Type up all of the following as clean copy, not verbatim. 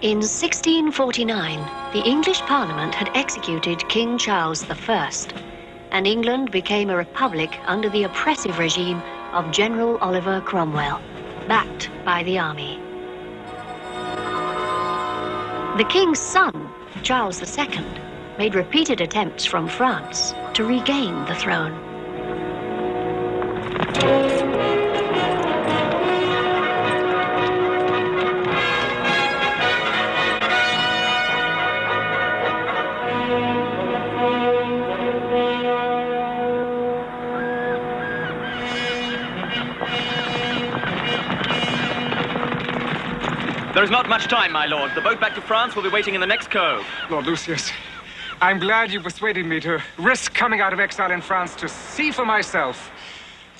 In 1649, the English Parliament had executed King Charles I, and England became a republic under the oppressive regime of General Oliver Cromwell, backed by the army. The king's son, Charles II, made repeated attempts from France to regain the throne. There is not much time, my lord. The boat back to France will be waiting in the next cove. Lord Lucius, I'm glad you persuaded me to risk coming out of exile in France to see for myself.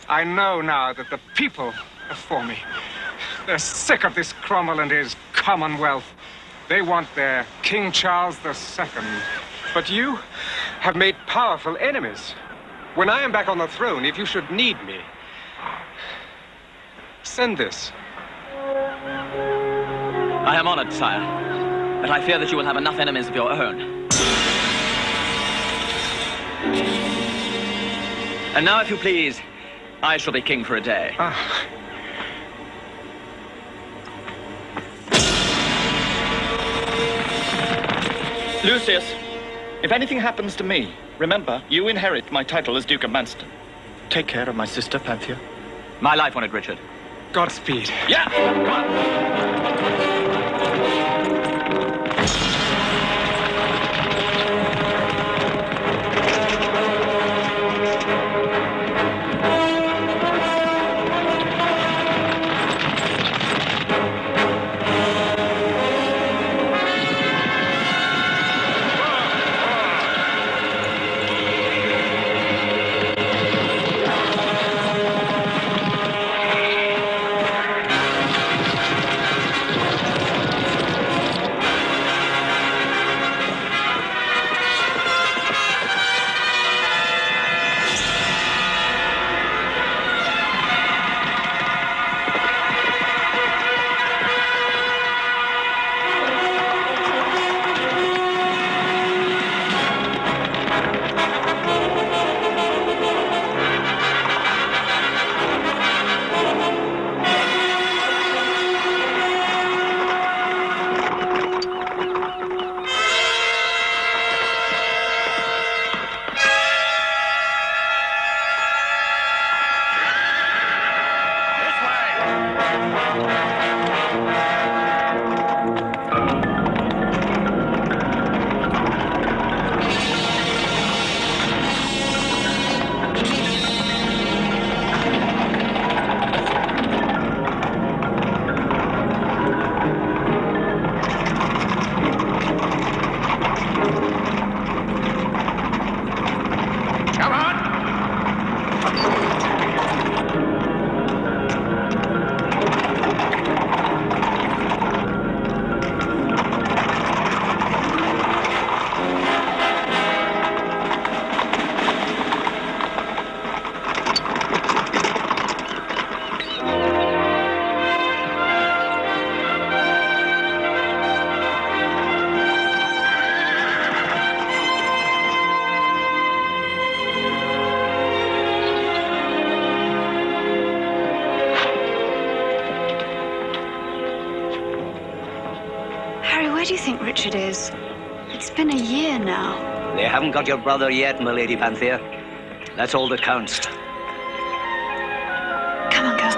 I know now that the people are for me. They're sick of this Cromwell and his Commonwealth. They want their King Charles II. But you have made powerful enemies. When I am back on the throne, if you should need me, send this. I am honored, sire, but I fear that you will have enough enemies of your own. And now, if you please, I shall be king for a day. Lucius, if anything happens to me, remember, you inherit my title as Duke of Manston. Take care of my sister, Panthea. My life on it, Richard. Godspeed. Yeah! Come on! Where do you think Richard is? It's been a year now. They haven't got your brother yet, my Lady Panthea. That's all that counts. Come on, girl.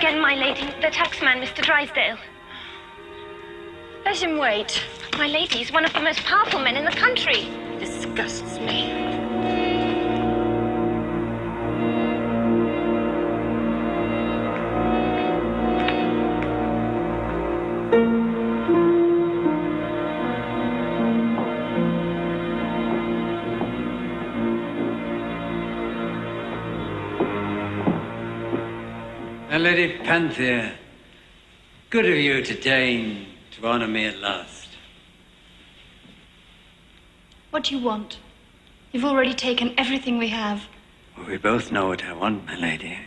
again, my lady. The taxman, Mr. Drysdale. Let him wait. My lady is one of the most powerful men in the country. Disgusts me. Lady Panthea, good of you to deign to honor me at last. What do you want? You've already taken everything we have. Well, we both know what I want, my lady.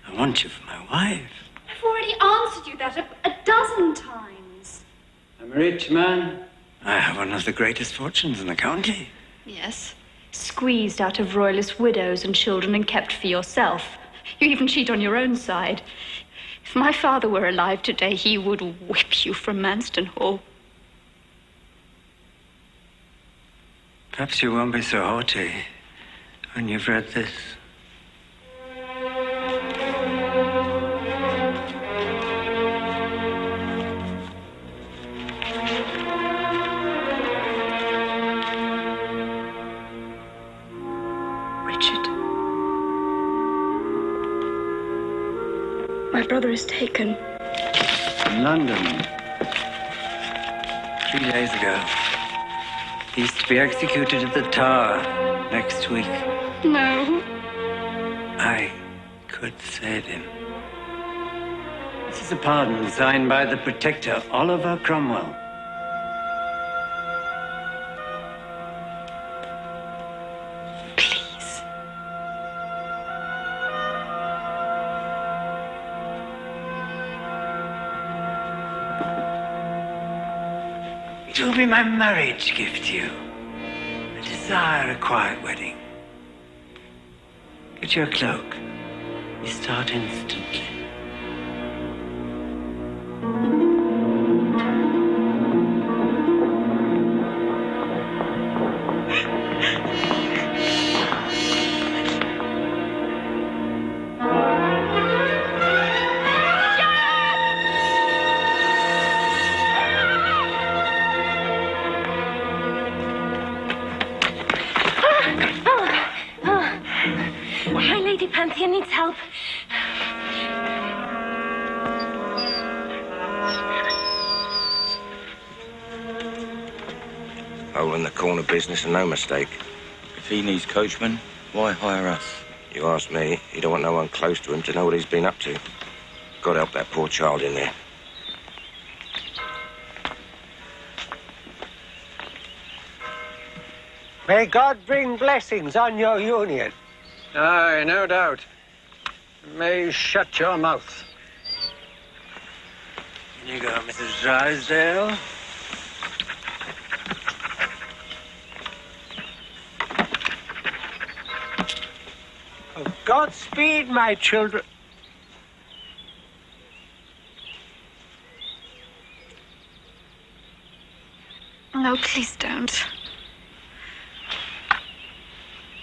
I want you for my wife. I've already answered you that a dozen times. I'm a rich man. I have one of the greatest fortunes in the county. Yes. Squeezed out of royalist widows and children and kept for yourself. You even cheat on your own side. If my father were alive today, he would whip you from Manston Hall. Perhaps you won't be so haughty when you've read this. My brother is taken. In London. 3 days ago. He's to be executed at the Tower next week. No. I could save him. This is a pardon signed by the Protector, Oliver Cromwell. It will be my marriage gift to you. I desire a quiet wedding. Get your cloak. We start instantly. My Lady Panthea needs help. Hole in the corner business and no mistake. If he needs coachmen, why hire us? You ask me, he don't want no one close to him to know what he's been up to. God help that poor child in there. May God bring blessings on your union. Aye, no doubt. May shut your mouth. Here you go, Mrs. Drysdale. Oh, Godspeed, my children. No, please don't.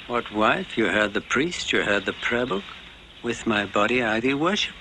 What wife? You heard the priest, you heard the prayer book. With my body I thee worship.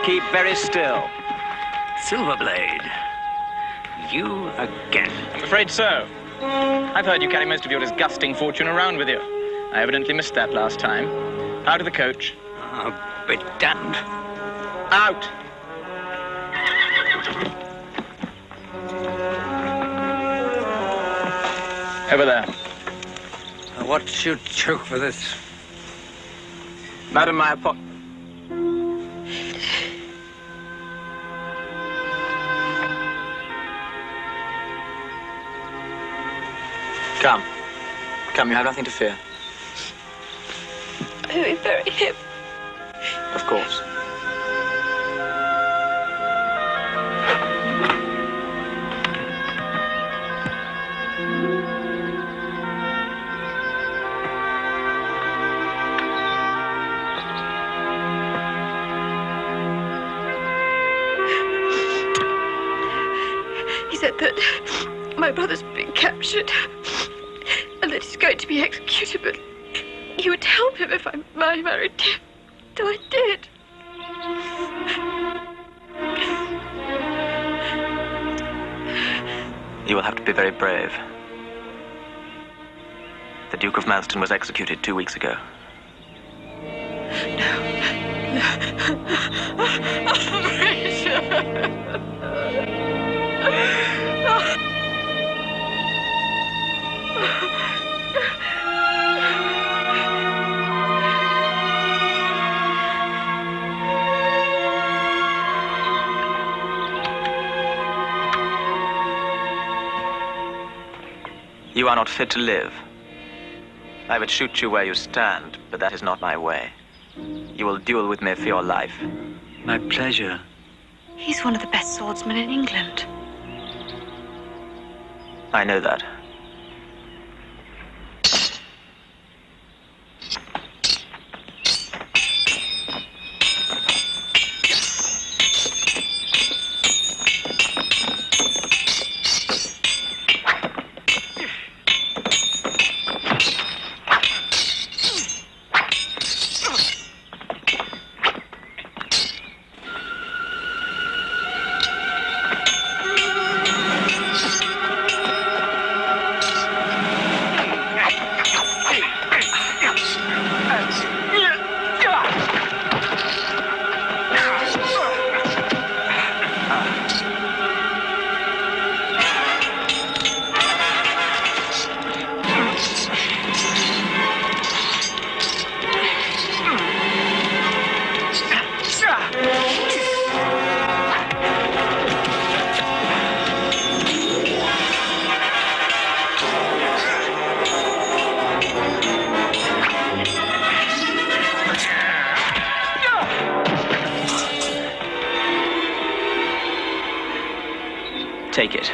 Keep very still. Silverblade. You again. I'm afraid so. I've heard you carry most of your disgusting fortune around with you. I evidently missed that last time. Out of the coach. I'll be damned. Out! Over there. What should choke for this? Madam, my apo... Come. Come, you have nothing to fear. Very, very hip. Of course. brother's been captured and that he's going to be executed, but you would help him if I married him. So I did. You will have to be very brave. The Duke of Manston was executed 2 weeks ago. You are not fit to live. I would shoot you where you stand, but that is not my way. You will duel with me for your life. My pleasure. He's one of the best swordsmen in England. I know that. Take it.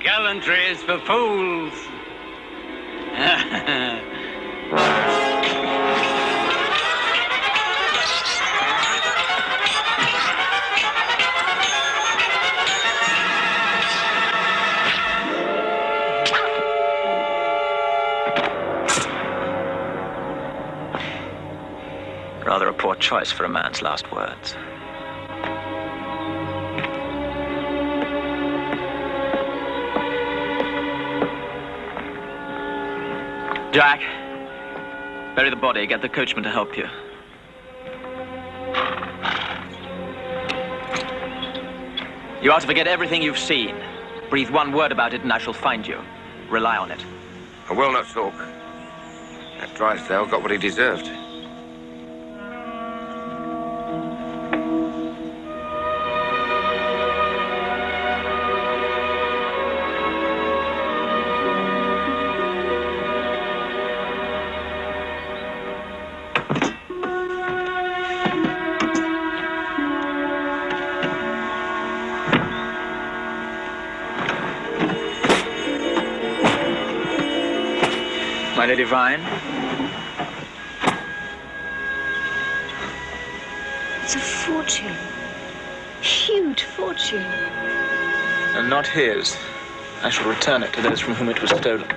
Gallantry is for fools. Rather a poor choice for a man's last words. Jack, bury the body. Get the coachman to help you. You are to forget everything you've seen. Breathe one word about it and I shall find you. Rely on it. I will not talk. That Drysdale got what he deserved. My Lady Vine? It's a fortune. Huge fortune. And not his. I shall return it to those from whom it was stolen.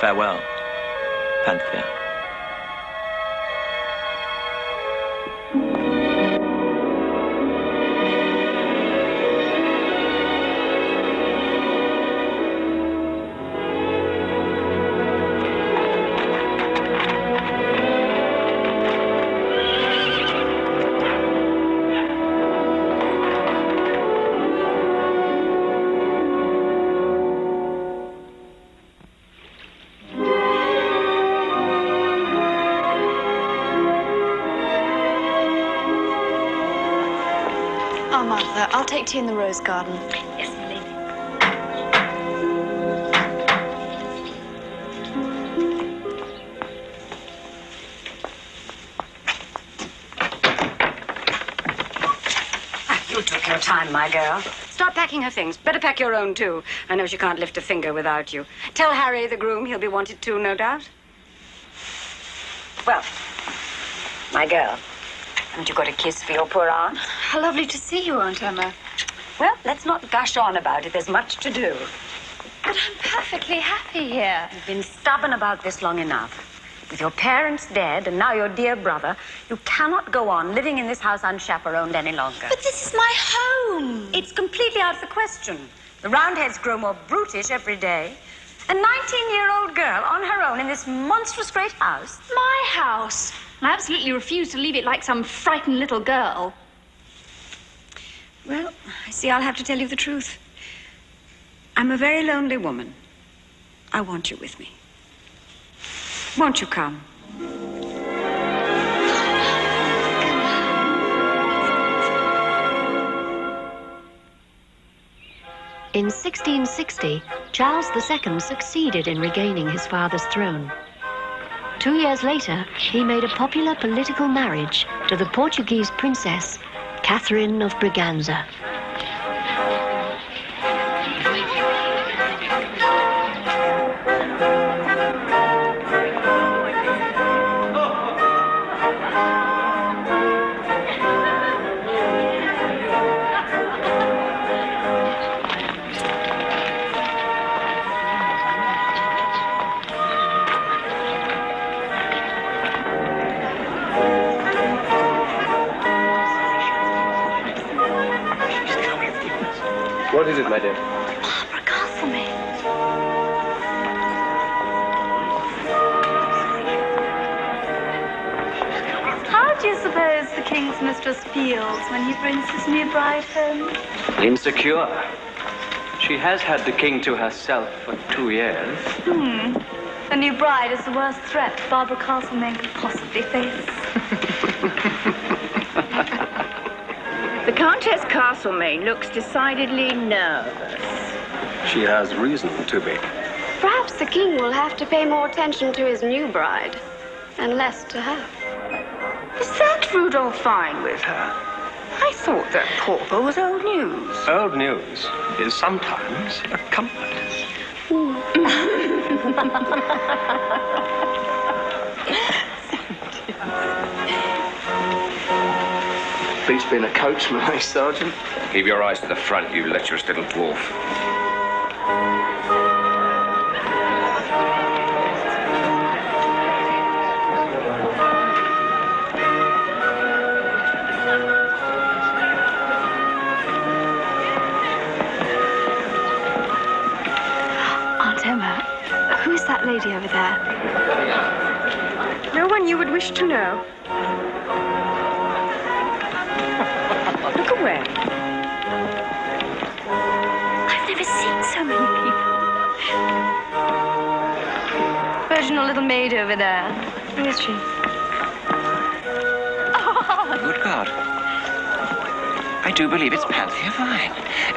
Farewell, Pantheon. Oh, Martha, I'll take tea in the rose garden. Yes, my lady. You took your time, my girl. Start packing her things. Better pack your own, too. I know she can't lift a finger without you. Tell Harry, the groom, he'll be wanted too, no doubt. Well, my girl, haven't you got a kiss for your poor aunt? How lovely to see you, Aunt Emma. Well, let's not gush on about it. There's much to do. But I'm perfectly happy here. You've been stubborn about this long enough. With your parents dead and now your dear brother, you cannot go on living in this house unchaperoned any longer. But this is my home. It's completely out of the question. The Roundheads grow more brutish every day. A 19-year-old girl on her own in this monstrous great house. My house. I absolutely refuse to leave it like some frightened little girl. Well, I see I'll have to tell you the truth. I'm a very lonely woman. I want you with me. Won't you come? In 1660, Charles II succeeded in regaining his father's throne. 2 years later, he made a popular political marriage to the Portuguese princess, Catherine of Braganza. What is it, my dear? Barbara Castlemaine. How do you suppose the king's mistress feels when he brings his new bride home? Insecure. She has had the king to herself for 2 years. A new bride is the worst threat Barbara Castlemaine could possibly face. The Countess Castlemaine looks decidedly nervous. She has reason to be. Perhaps the king will have to pay more attention to his new bride and less to her. Is that Rudolph fine with her? I thought that pauper was old news. Old news is sometimes a comfort. Beats being a coachman, eh, Sergeant? Keep your eyes to the front, you lecherous little dwarf. Aunt Emma, who is that lady over there? No one you would wish to know. Look away. I've never seen so many people. Virginal little maid over there. Who is she? Oh! Good God. I do believe it's Panthea Vine.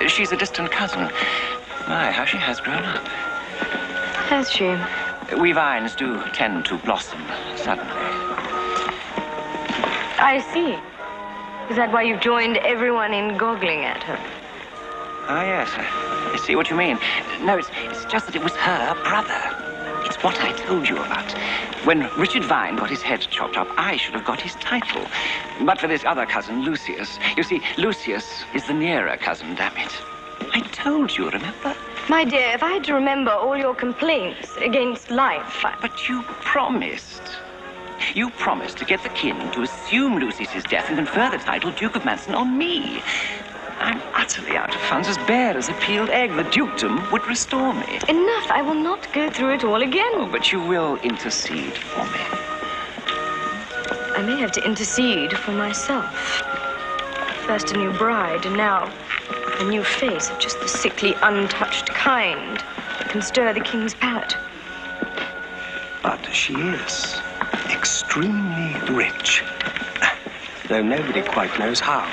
She's a distant cousin. My, how she has grown up. Has she? We vines do tend to blossom suddenly. I see. Is that why you've joined everyone in goggling at her? Ah, yes. I see what you mean. No, it's just that it was her brother. It's what I told you about. When Richard Vine got his head chopped off, I should have got his title. But for this other cousin, Lucius. You see, Lucius is the nearer cousin, damn it. I told you, remember? My dear, if I had to remember all your complaints against life... But you promised. You promised to get the king to assume Lucius's death and confer the title Duke of Manson on me. I'm utterly out of funds, as bare as a peeled egg. The dukedom would restore me. Enough. I will not go through it all again. Oh, but you will intercede for me. I may have to intercede for myself. First a new bride, and now a new face of just the sickly, untouched kind that can stir the king's palate. But she is extremely rich, though nobody quite knows how.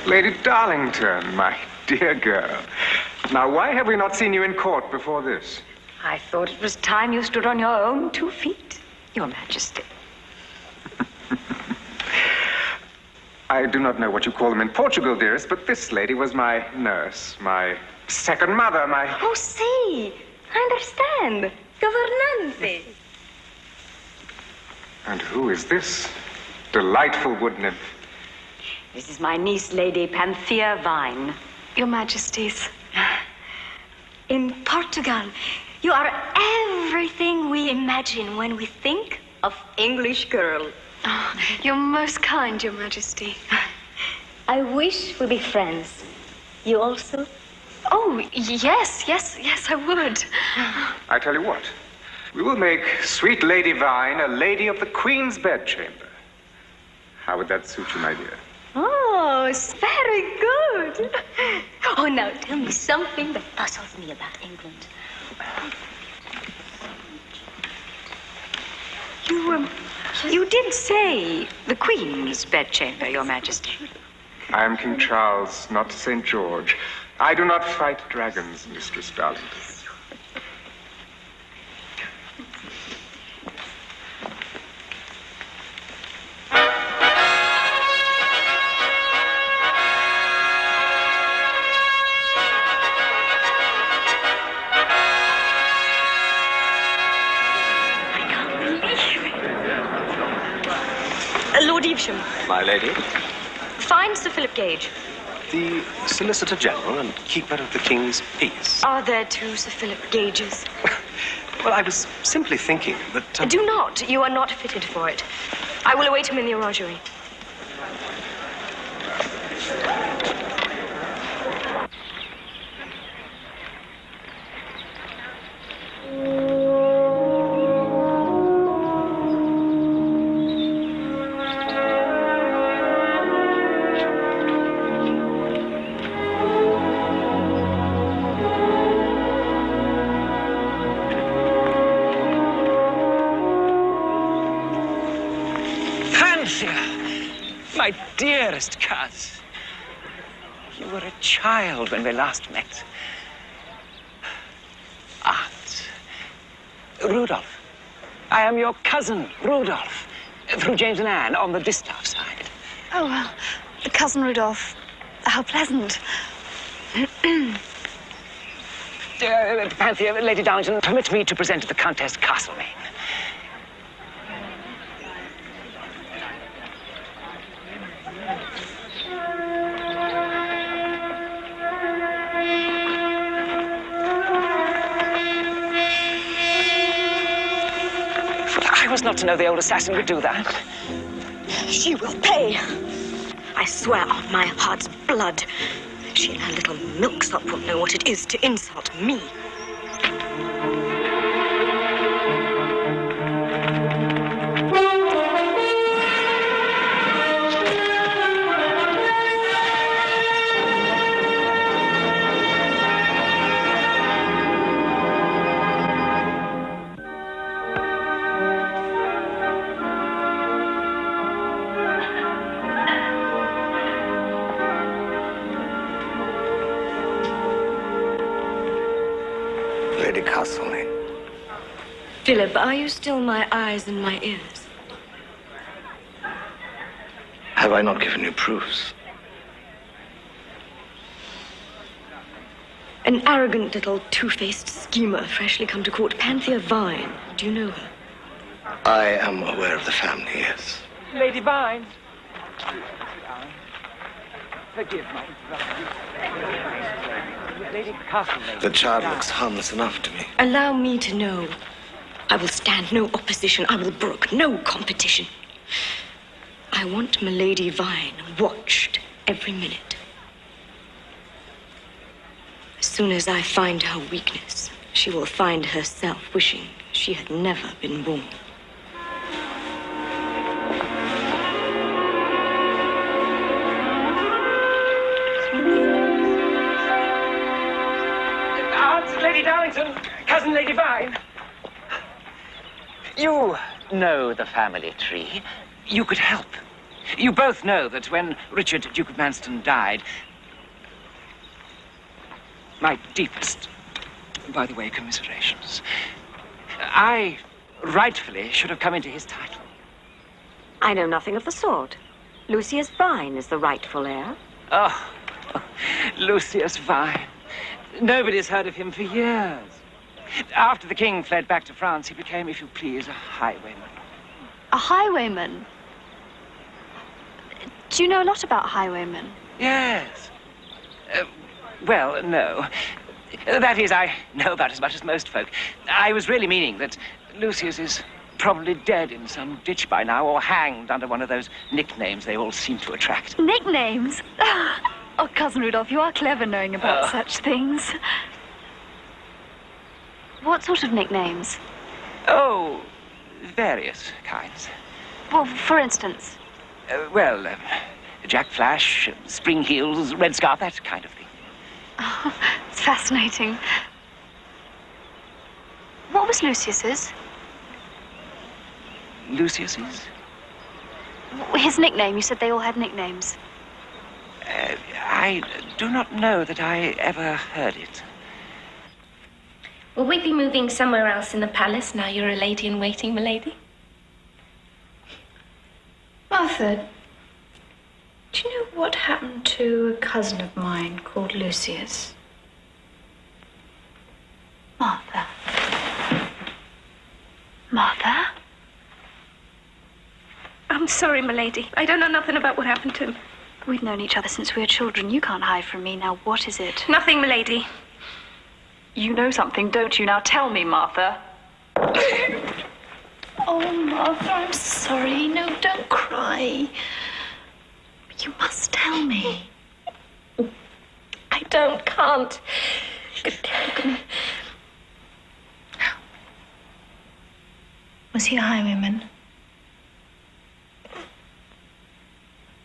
Lady Darlington, my dear girl. Now, why have we not seen you in court before this? I thought it was time you stood on your own 2 feet, Your Majesty. I do not know what you call them in Portugal, dearest, but this lady was my nurse, my second mother, my... Oh, see, I understand. Governante. And who is this delightful wood nymph? This is my niece, Lady Panthea Vine. Your Majesties. In Portugal, you are everything we imagine when we think of English girl. Oh, you're most kind, Your Majesty. I wish we'd be friends. You also? Oh, yes, I would. I tell you what, we will make sweet Lady Vine a lady of the Queen's bedchamber. How would that suit you, my dear? Oh, it's very good. Oh, now tell me something that puzzles me about England. You did say the Queen's bedchamber, Your Majesty. I am King Charles, not St. George. I do not fight dragons, Mistress Darlington. Lord Evesham, My lady, find Sir Philip Gage. the Solicitor General and Keeper of the King's Peace. Are there two Sir Philip Gages? Well, I was simply thinking that... Do not. You are not fitted for it. I will await him in the orangery. My dearest coz, you were a child when we last met. Aunt, Rudolph. I am your cousin, Rudolph, through James and Anne on the Distaff side. Oh, well, Cousin Rudolph, how pleasant. Panthea, Lady Darlington, permit me to present the Countess Castlemaine. I was not to know the old assassin would do that. She will pay. I swear on my heart's blood. She and her little milksop won't know what it is to insult me. Lady Castlemaine. Philip, are you still my eyes and my ears? Have I not given you proofs? An arrogant little two-faced schemer freshly come to court, Panthea Vine. Do you know her? I am aware of the family, yes. Lady Vine. Forgive my interruption. Lady Castlemaine. The child looks harmless enough to me. Allow me to know. I will stand no opposition. I will brook no competition. I want Milady Vine watched every minute. As soon as I find her weakness, she will find herself wishing she had never been born. Aunt Lady Darlington, cousin Lady Vine. You know the family tree. You could help. You both know that when Richard, Duke of Manston, died, my deepest, by the way, commiserations, I rightfully should have come into his title. I know nothing of the sort. Lucius Vine is the rightful heir. Oh, Lucius Vine. Nobody's heard of him for years. After the king fled back to France, he became, if you please, a highwayman. A highwayman? Do you know a lot about highwaymen? Yes. Well, no. That is, I know about as much as most folk. I was really meaning that Lucius is probably dead in some ditch by now, or hanged under one of those nicknames they all seem to attract. Nicknames? Oh, Cousin Rudolph, you are clever knowing about such things. What sort of nicknames? Oh, various kinds. Well, for instance? Jack Flash, Spring Heels, Red Scarf, that kind of thing. Oh, it's fascinating. What was Lucius's? Lucius's? His nickname. You said they all had nicknames. I do not know that I ever heard it. Will we be moving somewhere else in the palace now you're a lady-in-waiting, milady? Martha, do you know what happened to a cousin of mine called Lucius? Martha. Martha? I'm sorry, milady. I don't know nothing about what happened to him. We've known each other since we were children. You can't hide from me. Now, what is it? Nothing, milady. You know something, don't you? Now tell me, Martha. Oh, Martha, I'm sorry. No, don't cry. But you must tell me. I can't. Look at me. Was he a highwayman?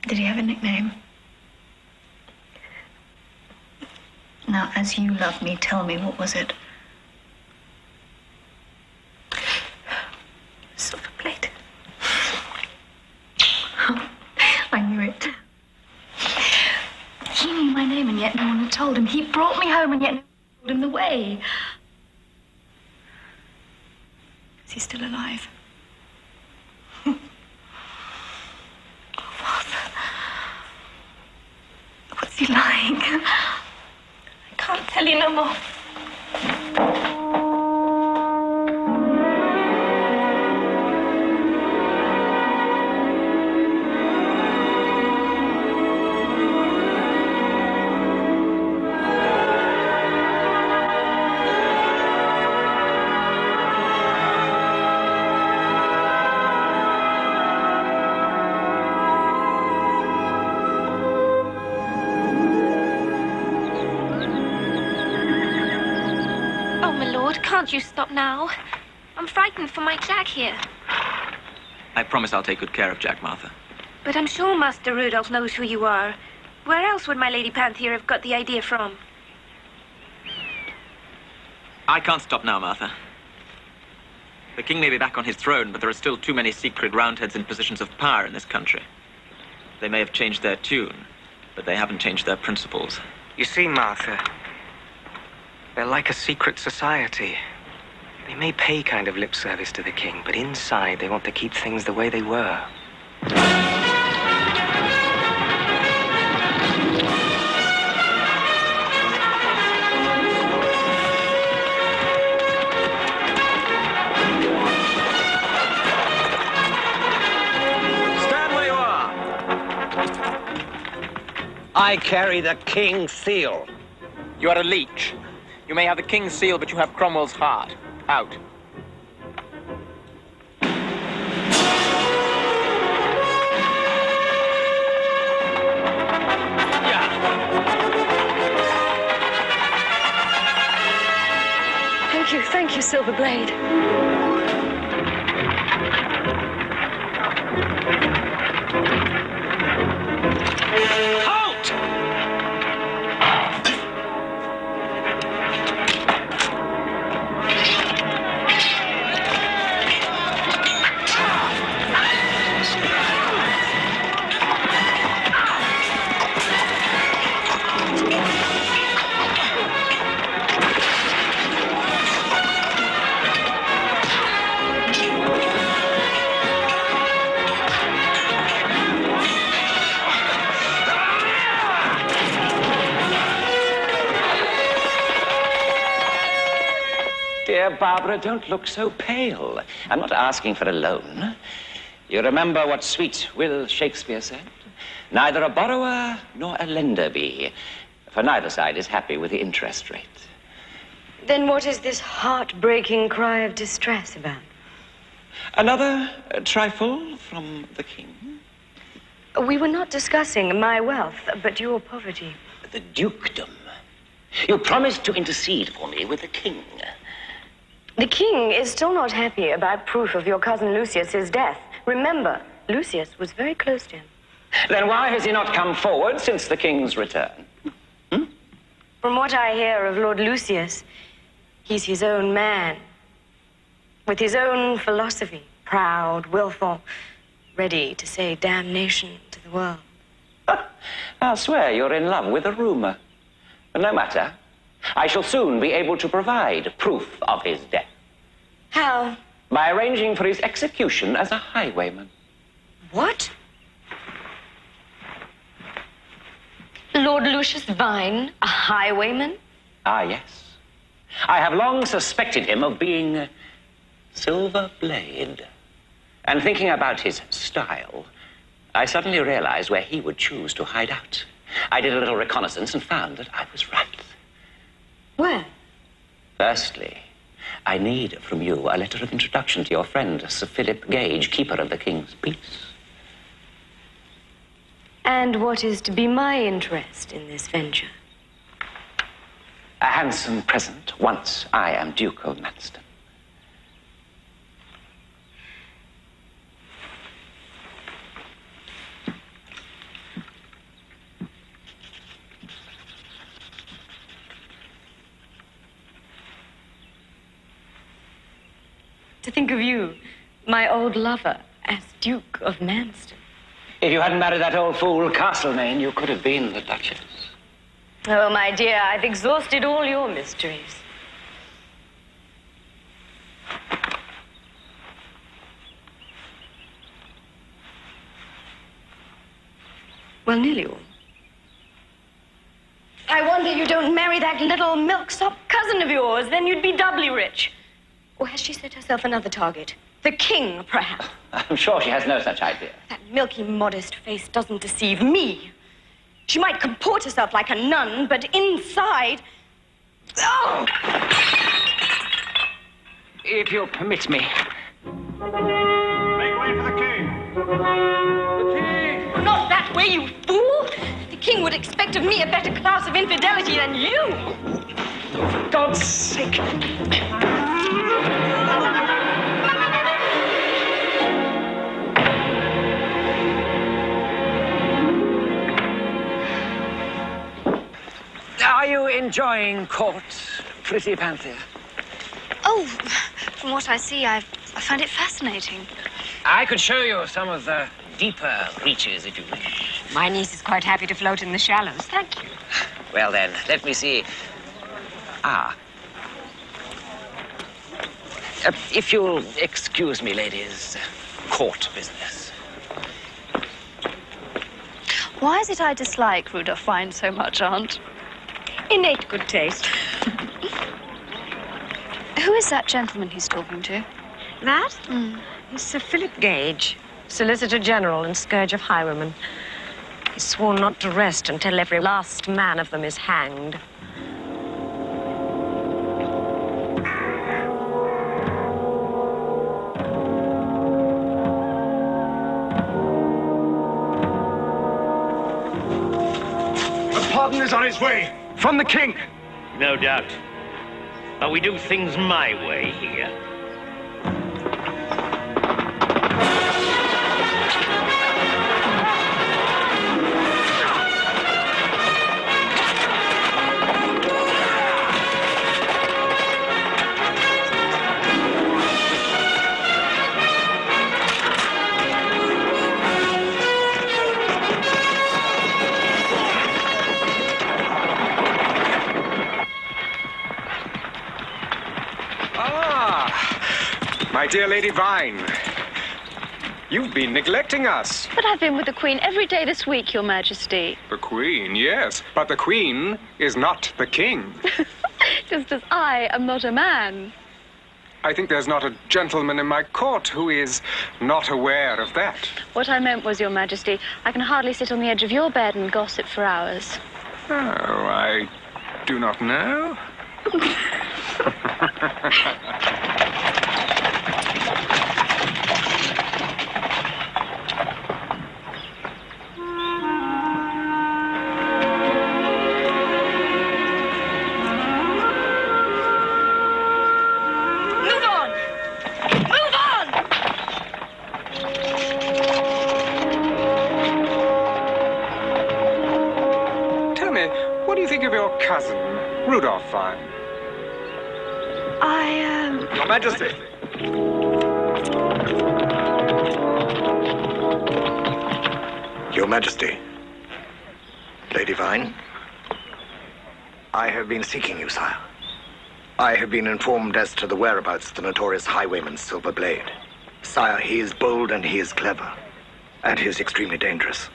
Did he have a nickname? Now, as you love me, tell me, what was it? Silver plate. I knew it. He knew my name and yet no one had told him. He brought me home and yet no one told him the way. Is he still alive? Oh, Martha. What's he like? I can't tell you no more. Can't you stop now? I'm frightened for my Jack here. I promise I'll take good care of Jack, Martha. But I'm sure Master Rudolph knows who you are. Where else would my Lady Panthea have got the idea from? I can't stop now, Martha. The king may be back on his throne, but there are still too many secret roundheads in positions of power in this country. They may have changed their tune, but they haven't changed their principles. You see, Martha, they're like a secret society. They may pay kind of lip service to the king, but inside they want to keep things the way they were. Stand where you are. I carry the king's seal. You are a leech. You may have the king's seal, but you have Cromwell's heart. Out. Thank you, Silver Blade. Barbara, don't look so pale. I'm not asking for a loan. You remember what sweet Will Shakespeare said? Neither a borrower nor a lender be, for neither side is happy with the interest rate. Then what is this heartbreaking cry of distress about? Another trifle from the king? We were not discussing my wealth, but your poverty. The dukedom. You promised to intercede for me with the king. The king is still not happy about proof of your cousin Lucius's death. Remember, Lucius was very close to him. Then why has he not come forward since the king's return? From what I hear of Lord Lucius, he's his own man, with his own philosophy, proud, willful, ready to say damnation to the world. I'll swear you're in love with a rumor. No matter. I shall soon be able to provide proof of his death. How? By arranging for his execution as a highwayman. What? Lord Lucius Vine, a highwayman? Ah, yes. I have long suspected him of being Silver Blade. And thinking about his style, I suddenly realized where he would choose to hide out. I did a little reconnaissance and found that I was right. Where? Firstly, I need from you a letter of introduction to your friend, Sir Philip Gage, keeper of the King's Peace. And what is to be my interest in this venture? A handsome present once I am Duke of Manston. To think of you, my old lover, as Duke of Manston. If you hadn't married that old fool, Castlemaine, you could have been the Duchess. Oh, my dear, I've exhausted all your mysteries. Well, nearly all. I wonder you don't marry that little milksop cousin of yours. Then you'd be doubly rich. Or has she set herself another target? The king, perhaps? I'm sure she has no such idea. That milky, modest face doesn't deceive me. She might comport herself like a nun, but inside... Oh! If you'll permit me. Make way for the king! The king! Not that way, you fool! The king would expect of me a better class of infidelity than you! For God's sake! Are you enjoying court, pretty Panthea? Oh, from what I see, I find it fascinating. I could show you some of the deeper reaches, if you wish. My niece is quite happy to float in the shallows. Thank you. Well, then, let me see. If you'll excuse me, ladies, court business. Why is it I dislike Rudolph Vine so much, Aunt? Innate good taste. Who is that gentleman he's talking to? That? He's Sir Philip Gage, Solicitor General and Scourge of Highwayman. He's sworn not to rest until every last man of them is hanged. A pardon is on its way from the king. No doubt. But we do things my way here. My dear Lady Vine, you've been neglecting us. But I've been with the Queen every day this week, Your Majesty. The Queen, yes, but the Queen is not the king. Just as I am not a man. I think there's not a gentleman in my court who is not aware of that. What I meant was, Your Majesty, I can hardly sit on the edge of your bed and gossip for hours. Oh, I do not know. What do you think of your cousin, Rudolph Vine? Your Majesty. Your Majesty. Lady Vine. I have been seeking you, sire. I have been informed as to the whereabouts of the notorious Highwayman Silver Blade. Sire, he is bold and he is clever. And he is extremely dangerous.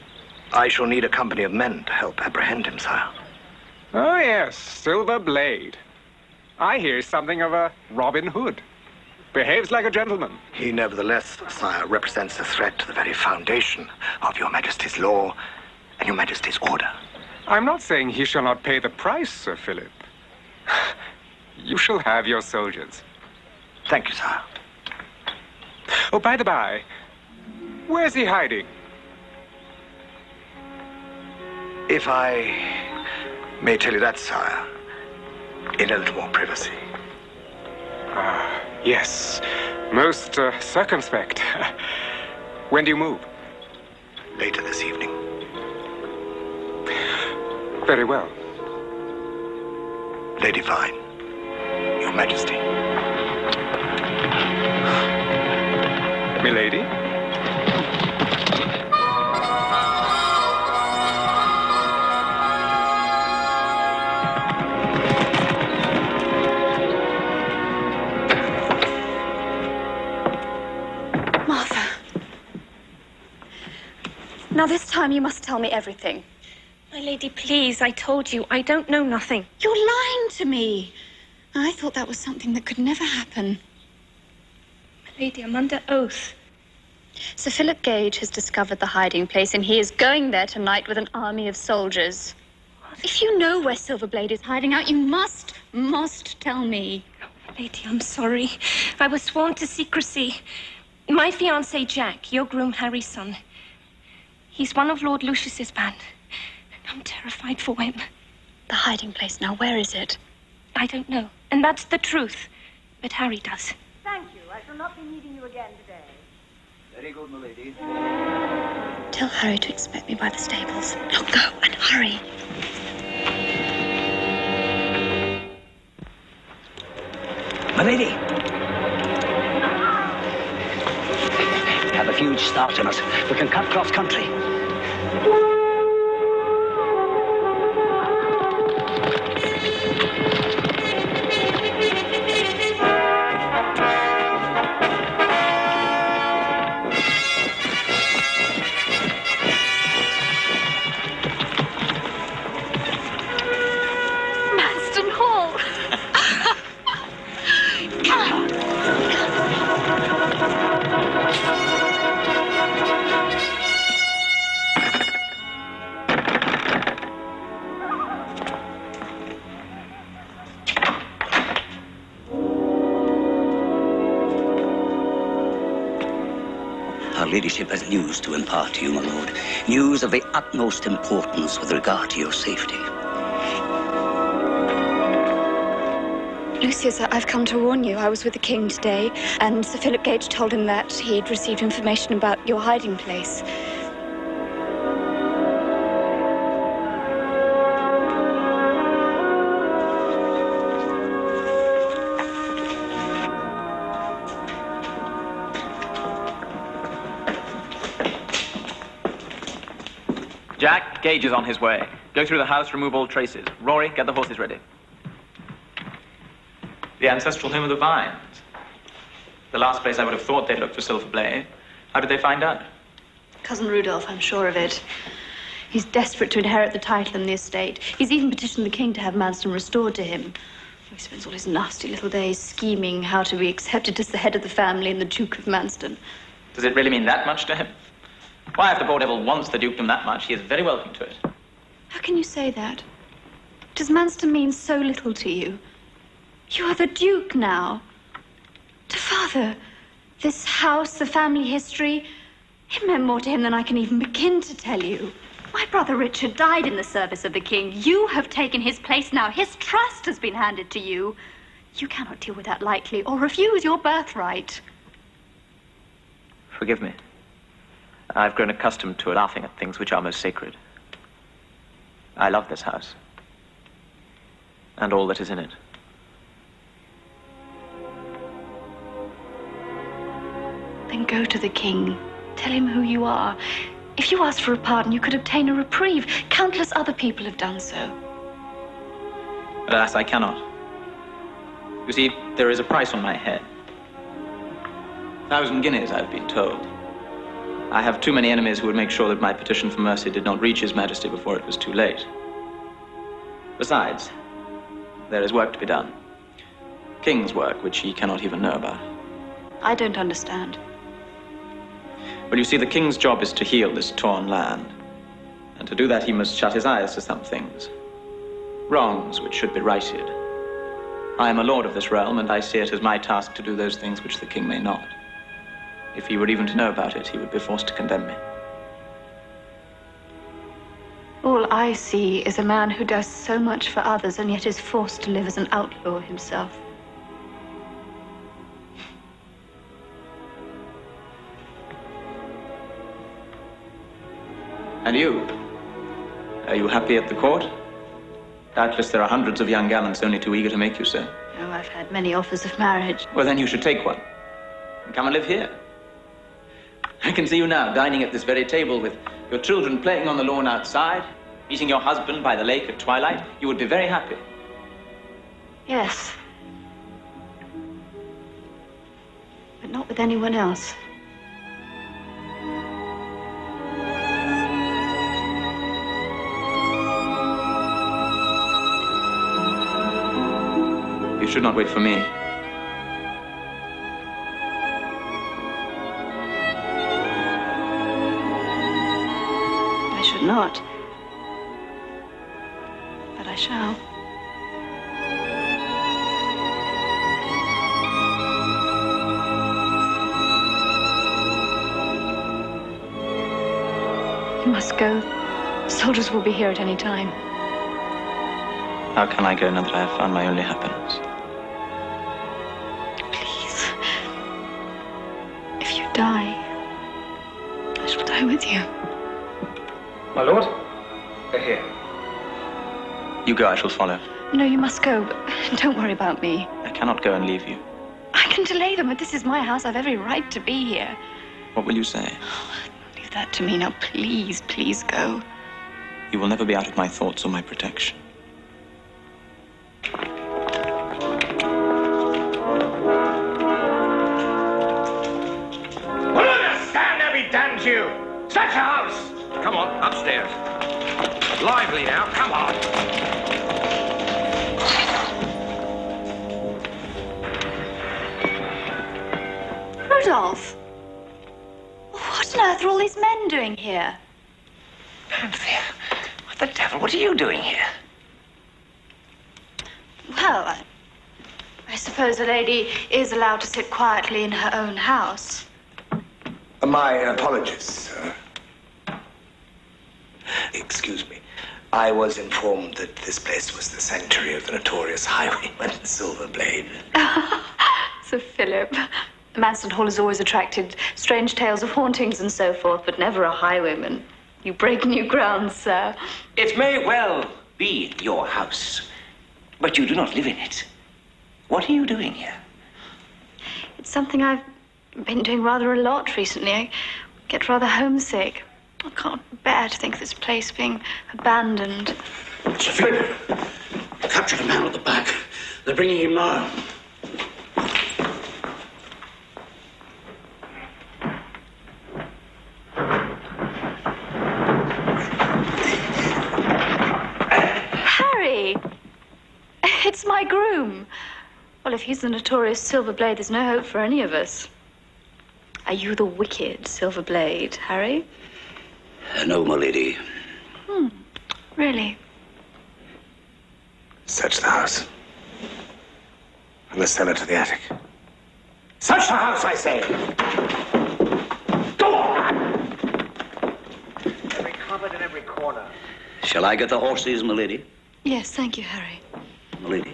I shall need a company of men to help apprehend him, sire. Oh, yes, Silver Blade. I hear something of a Robin Hood. Behaves like a gentleman. He nevertheless, sire, represents a threat to the very foundation of your Majesty's law and your Majesty's order. I'm not saying he shall not pay the price, Sir Philip. You shall have your soldiers. Thank you, sire. Oh, by the by, where's he hiding? If I may tell you that, sire, in a little more privacy. Ah, yes. Most circumspect. When do you move? Later this evening. Very well. Lady Vine, Your Majesty. Milady? Now, this time you must tell me everything. My lady, please, I told you, I don't know nothing. You're lying to me. I thought that was something that could never happen. My lady, I'm under oath. Sir Philip Gage has discovered the hiding place, and he is going there tonight with an army of soldiers. What? If you know where Silverblade is hiding out, you must tell me. Lady, I'm sorry. I was sworn to secrecy. My fiancé, Jack, your groom, Harry's son. He's one of Lord Lucius's band. I'm terrified for him. The hiding place now, where is it? I don't know. And that's the truth. But Harry does. Thank you. I shall not be meeting you again today. Very good, my lady. Tell Harry to expect me by the stables. Now go and hurry. My lady. We have a huge start in us. We can cut cross country. Her ladyship has news to impart to you, my lord. News of the utmost importance with regard to your safety. Lucius, I've come to warn you. I was with the king today, and Sir Philip Gage told him that he'd received information about your hiding place. Jack, Gage is on his way. Go through the house, remove all traces. Rory, get the horses ready. The ancestral home of the Vines. The last place I would have thought they'd look for Silver Blade. How did they find out? Cousin Rudolph, I'm sure of it. He's desperate to inherit the title and the estate. He's even petitioned the king to have Manston restored to him. He spends all his nasty little days scheming how to be accepted as the head of the family and the Duke of Manston. Does it really mean that much to him? Why, if the poor devil wants the dukedom that much, he is very welcome to it. How can you say that? Does Manston mean so little to you? You are the Duke now. To Father, this house, the family history, it meant more to him than I can even begin to tell you. My brother Richard died in the service of the king. You have taken his place now. His trust has been handed to you. You cannot deal with that lightly or refuse your birthright. Forgive me. I've grown accustomed to laughing at things which are most sacred. I love this house. And all that is in it. Then go to the king. Tell him who you are. If you ask for a pardon, you could obtain a reprieve. Countless other people have done so. Alas, I cannot. You see, there is a price on my head. 1,000 guineas, I've been told. I have too many enemies who would make sure that my petition for mercy did not reach His Majesty before it was too late. Besides, there is work to be done. King's work, which he cannot even know about. I don't understand. Well, you see, the king's job is to heal this torn land. And to do that, he must shut his eyes to some things. Wrongs which should be righted. I am a lord of this realm, and I see it as my task to do those things which the king may not. If he were even to know about it, he would be forced to condemn me. All I see is a man who does so much for others and yet is forced to live as an outlaw himself. And you? Are you happy at the court? Doubtless there are hundreds of young gallants only too eager to make you so. Oh, I've had many offers of marriage. Well, then you should take one. And come and live here. I can see you now, dining at this very table with your children playing on the lawn outside, meeting your husband by the lake at twilight. You would be very happy. Yes. But not with anyone else. You should not wait for me. I should not. But I shall. You must go. Soldiers will be here at any time. How can I go now that I have found my only happiness? Please. If you die, I shall die with you. My lord, they're here. You go, I shall follow. No, you must go, but don't worry about me. I cannot go and leave you. I can delay them, but this is my house. I've every right to be here. What will you say? Leave that to me. Now, please, please go. You will never be out of my thoughts or my protection. Will you understand there be damned you? Such a house! Come on, upstairs. Lively now, come on. Rudolph! What on earth are all these men doing here? Panthea, what the devil? What are you doing here? Well, I suppose a lady is allowed to sit quietly in her own house. My apologies, sir. Excuse me. I was informed that this place was the sanctuary of the notorious Highwayman, Silverblade. Sir Philip. Manston Hall has always attracted strange tales of hauntings and so forth, but never a highwayman. You break new ground, sir. It may well be your house, but you do not live in it. What are you doing here? It's something I've been doing rather a lot recently. I get rather homesick. I can't bear to think of this place being abandoned. Sir Philip, captured a man at the back. They're bringing him now. Harry! It's my groom. home. Well, if he's the notorious Silver Blade, there's no hope for any of us. Are you the wicked Silver Blade, Harry? No, my lady. Really? Search the house. And the cellar to the attic. Search the house, I say! Go on! Every cupboard and every corner. Shall I get the horses, my lady? Yes, thank you, Harry. My lady.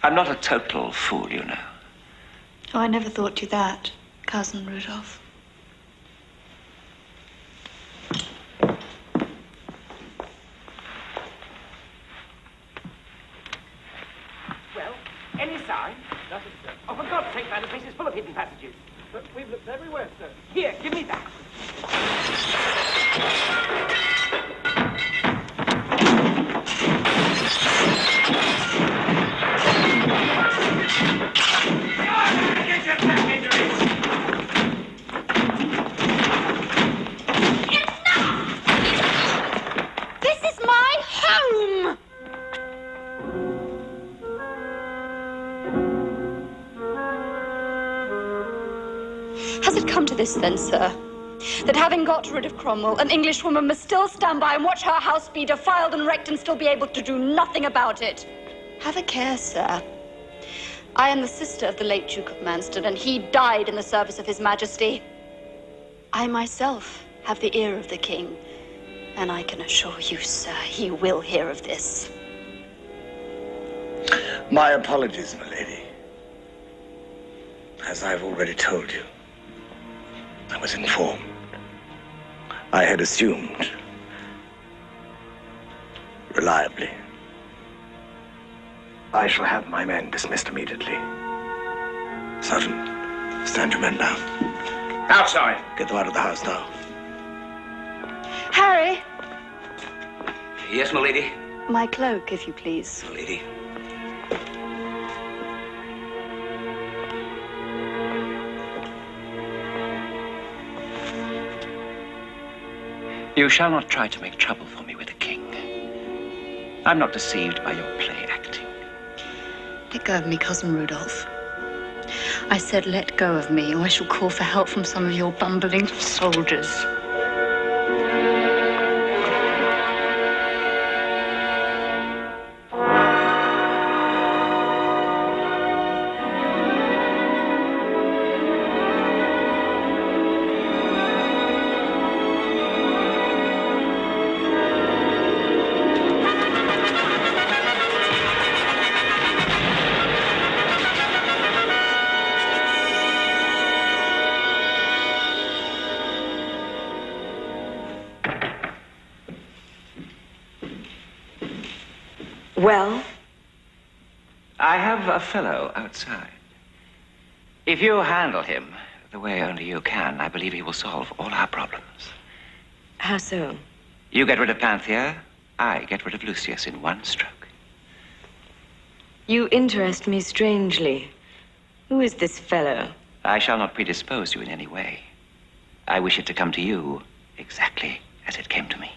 I'm not a total fool, you know. Oh, I never thought you that, Cousin Rudolph. Well, any sign? Nothing, sir. Oh, for God's sake, man, the place is full of hidden passages. But we've looked everywhere, sir. Here, give me that. Get your back into it! This is my home! Has it come to this then, sir? That having got rid of Cromwell, an Englishwoman must still stand by and watch her house be defiled and wrecked and still be able to do nothing about it? Have a care, sir. I am the sister of the late Duke of Manston, and he died in the service of His Majesty. I myself have the ear of the king, and I can assure you, sir, he will hear of this. My apologies, my lady. As I've already told you, I was informed. I had assumed. Reliably. I shall have my men dismissed immediately. Sergeant, stand your men down. Outside. Get them out of the house now. Harry! Yes, my lady? My cloak, if you please. My lady. You shall not try to make trouble for me with the king. I'm not deceived by your play acting. Let go of me, Cousin Rudolph. I said let go of me, or I shall call for help from some of your bumbling soldiers. Well? I have a fellow outside. If you handle him the way only you can, I believe he will solve all our problems. How so? You get rid of Panthea, I get rid of Lucius in one stroke. You interest me strangely. Who is this fellow? I shall not predispose you in any way. I wish it to come to you exactly as it came to me.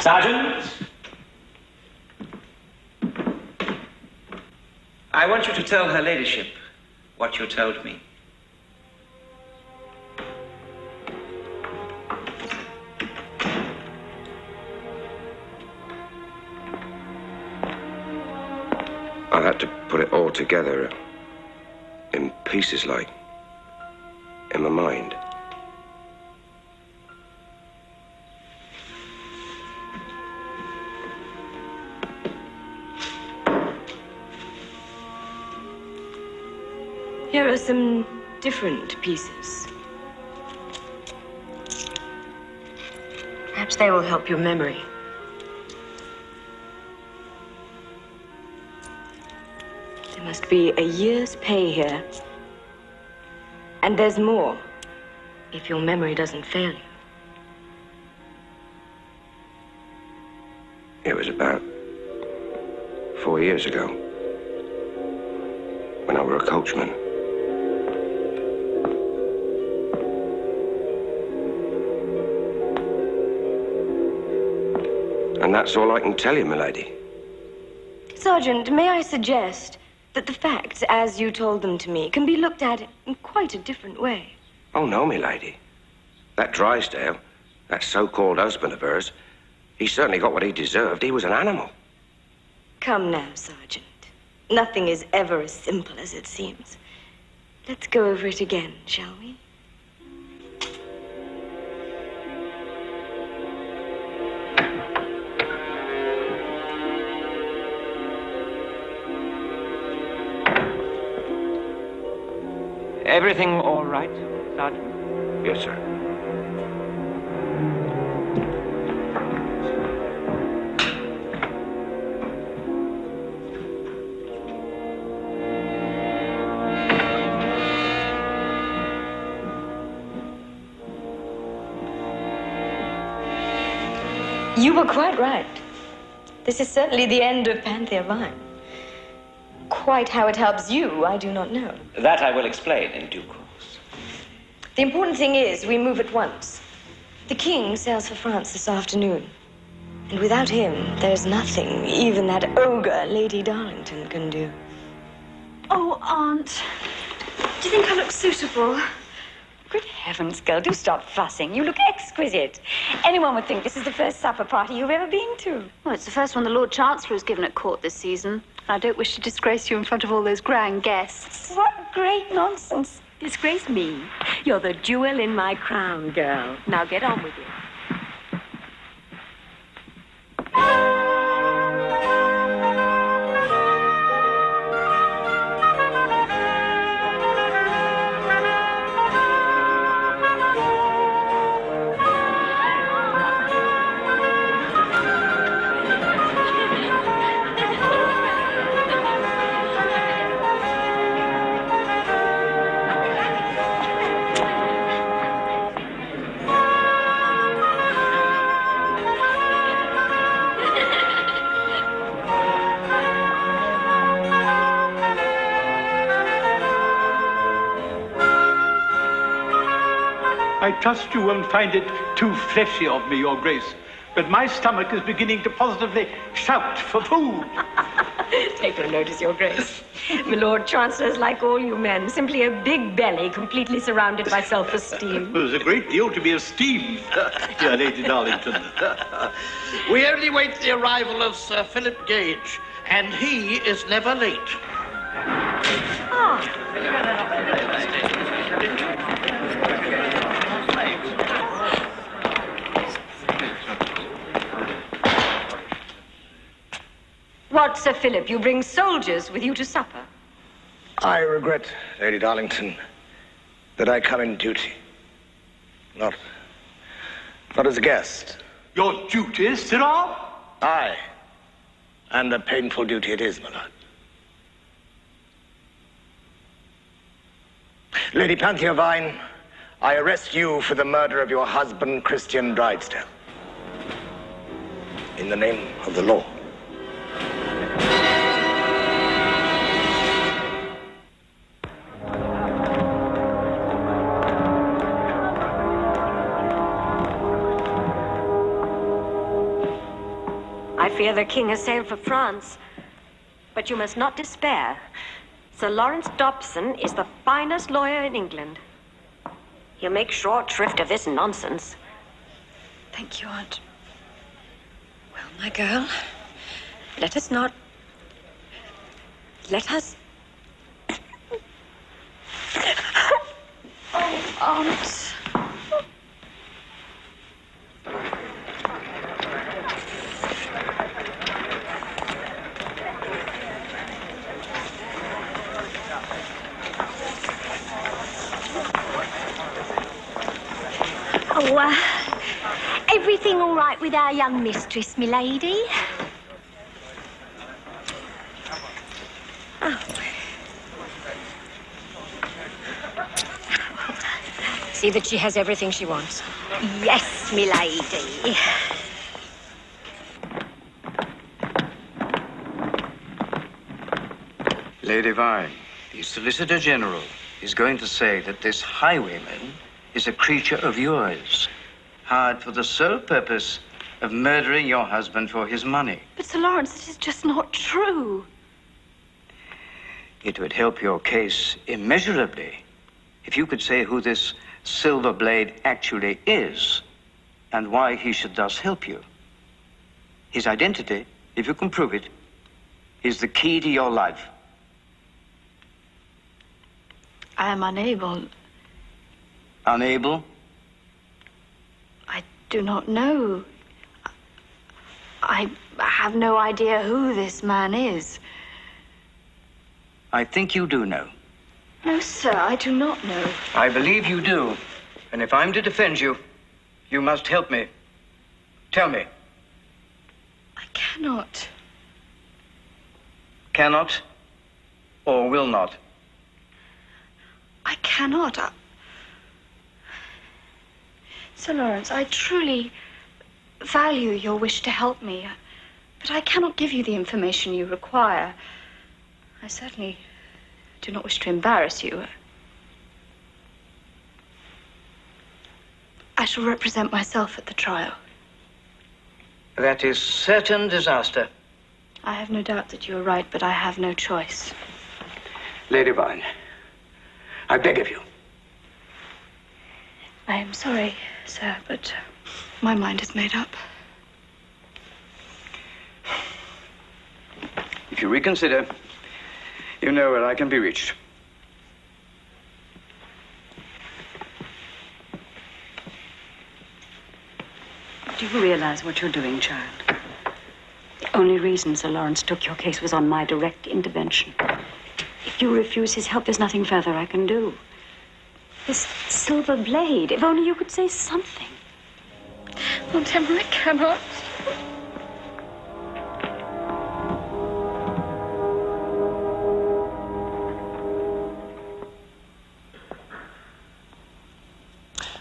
Sergeant! I want you to tell her ladyship what you told me. I had to put it all together in pieces, like, in my mind. Here are some different pieces. Perhaps they will help your memory. There must be a year's pay here. And there's more, if your memory doesn't fail you. It was about 4 years ago, when I were a coachman. That's all I can tell you, milady. Sergeant, may I suggest that the facts, as you told them to me, can be looked at in quite a different way? Oh, no, milady. That Drysdale, that so-called husband of hers, he certainly got what he deserved. He was an animal. Come now, Sergeant. Nothing is ever as simple as it seems. Let's go over it again, shall we? Everything all right, Sergeant? Yes, sir. You were quite right. This is certainly the end of Panthea Vine. Quite how it helps you, I do not know. That I will explain in due course. The important thing is we move at once. The king sails for France this afternoon. And without him, there's nothing even that ogre, Lady Darlington, can do. Oh, Aunt. Do you think I look suitable? Good heavens, girl, do stop fussing. You look exquisite. Anyone would think this is the first supper party you've ever been to. Well, it's the first one the Lord Chancellor has given at court this season. I don't wish to disgrace you in front of all those grand guests. What great nonsense. Disgrace me? You're the jewel in my crown, girl. Now get on with it. I trust you won't find it too fleshy of me, Your Grace, but my stomach is beginning to positively shout for food. Take no notice, Your Grace. The Lord Chancellor's like all you men, simply a big belly completely surrounded by self-esteem. There's a great deal to be esteemed, dear Lady Darlington. We only wait the arrival of Sir Philip Gage, and he is never late. What, Sir Philip? You bring soldiers with you to supper? I regret, Lady Darlington, that I come in duty. Not as a guest. Your duty, sirrah? Aye. And a painful duty it is, my lord. Lady Panthea Vine, I arrest you for the murder of your husband, Christian Drysdale. In the name of the law. I fear the king has sailed for France. But you must not despair. Sir Lawrence Dobson is the finest lawyer in England. He'll make short shrift of this nonsense. Thank you, Aunt. Well, my girl, let us not... Let us... Oh, Aunt. Oh, everything all right with our young mistress, milady? Oh. See that she has everything she wants. Yes, milady. Lady Vine, the Solicitor General is going to say that this highwayman is a creature of yours, hired for the sole purpose of murdering your husband for his money. But, Sir Lawrence, it is just not true. It would help your case immeasurably if you could say who this Silver Blade actually is and why he should thus help you. His identity, if you can prove it, is the key to your life. I am unable. Unable? I do not know. I have no idea who this man is. I think you do know. No, sir, I do not know. I believe you do. And if I'm to defend you, you must help me. Tell me. I cannot. Cannot or will not? I cannot. Sir Lawrence, I truly value your wish to help me, but I cannot give you the information you require. I certainly do not wish to embarrass you. I shall represent myself at the trial. That is certain disaster. I have no doubt that you are right, but I have no choice. Lady Vine, I beg of you. I am sorry, sir, but my mind is made up. If you reconsider, you know where I can be reached. Do you realize what you're doing, child? The only reason Sir Lawrence took your case was on my direct intervention. If you refuse his help, there's nothing further I can do. This Silver Blade, if only you could say something. Aunt Emma, I cannot.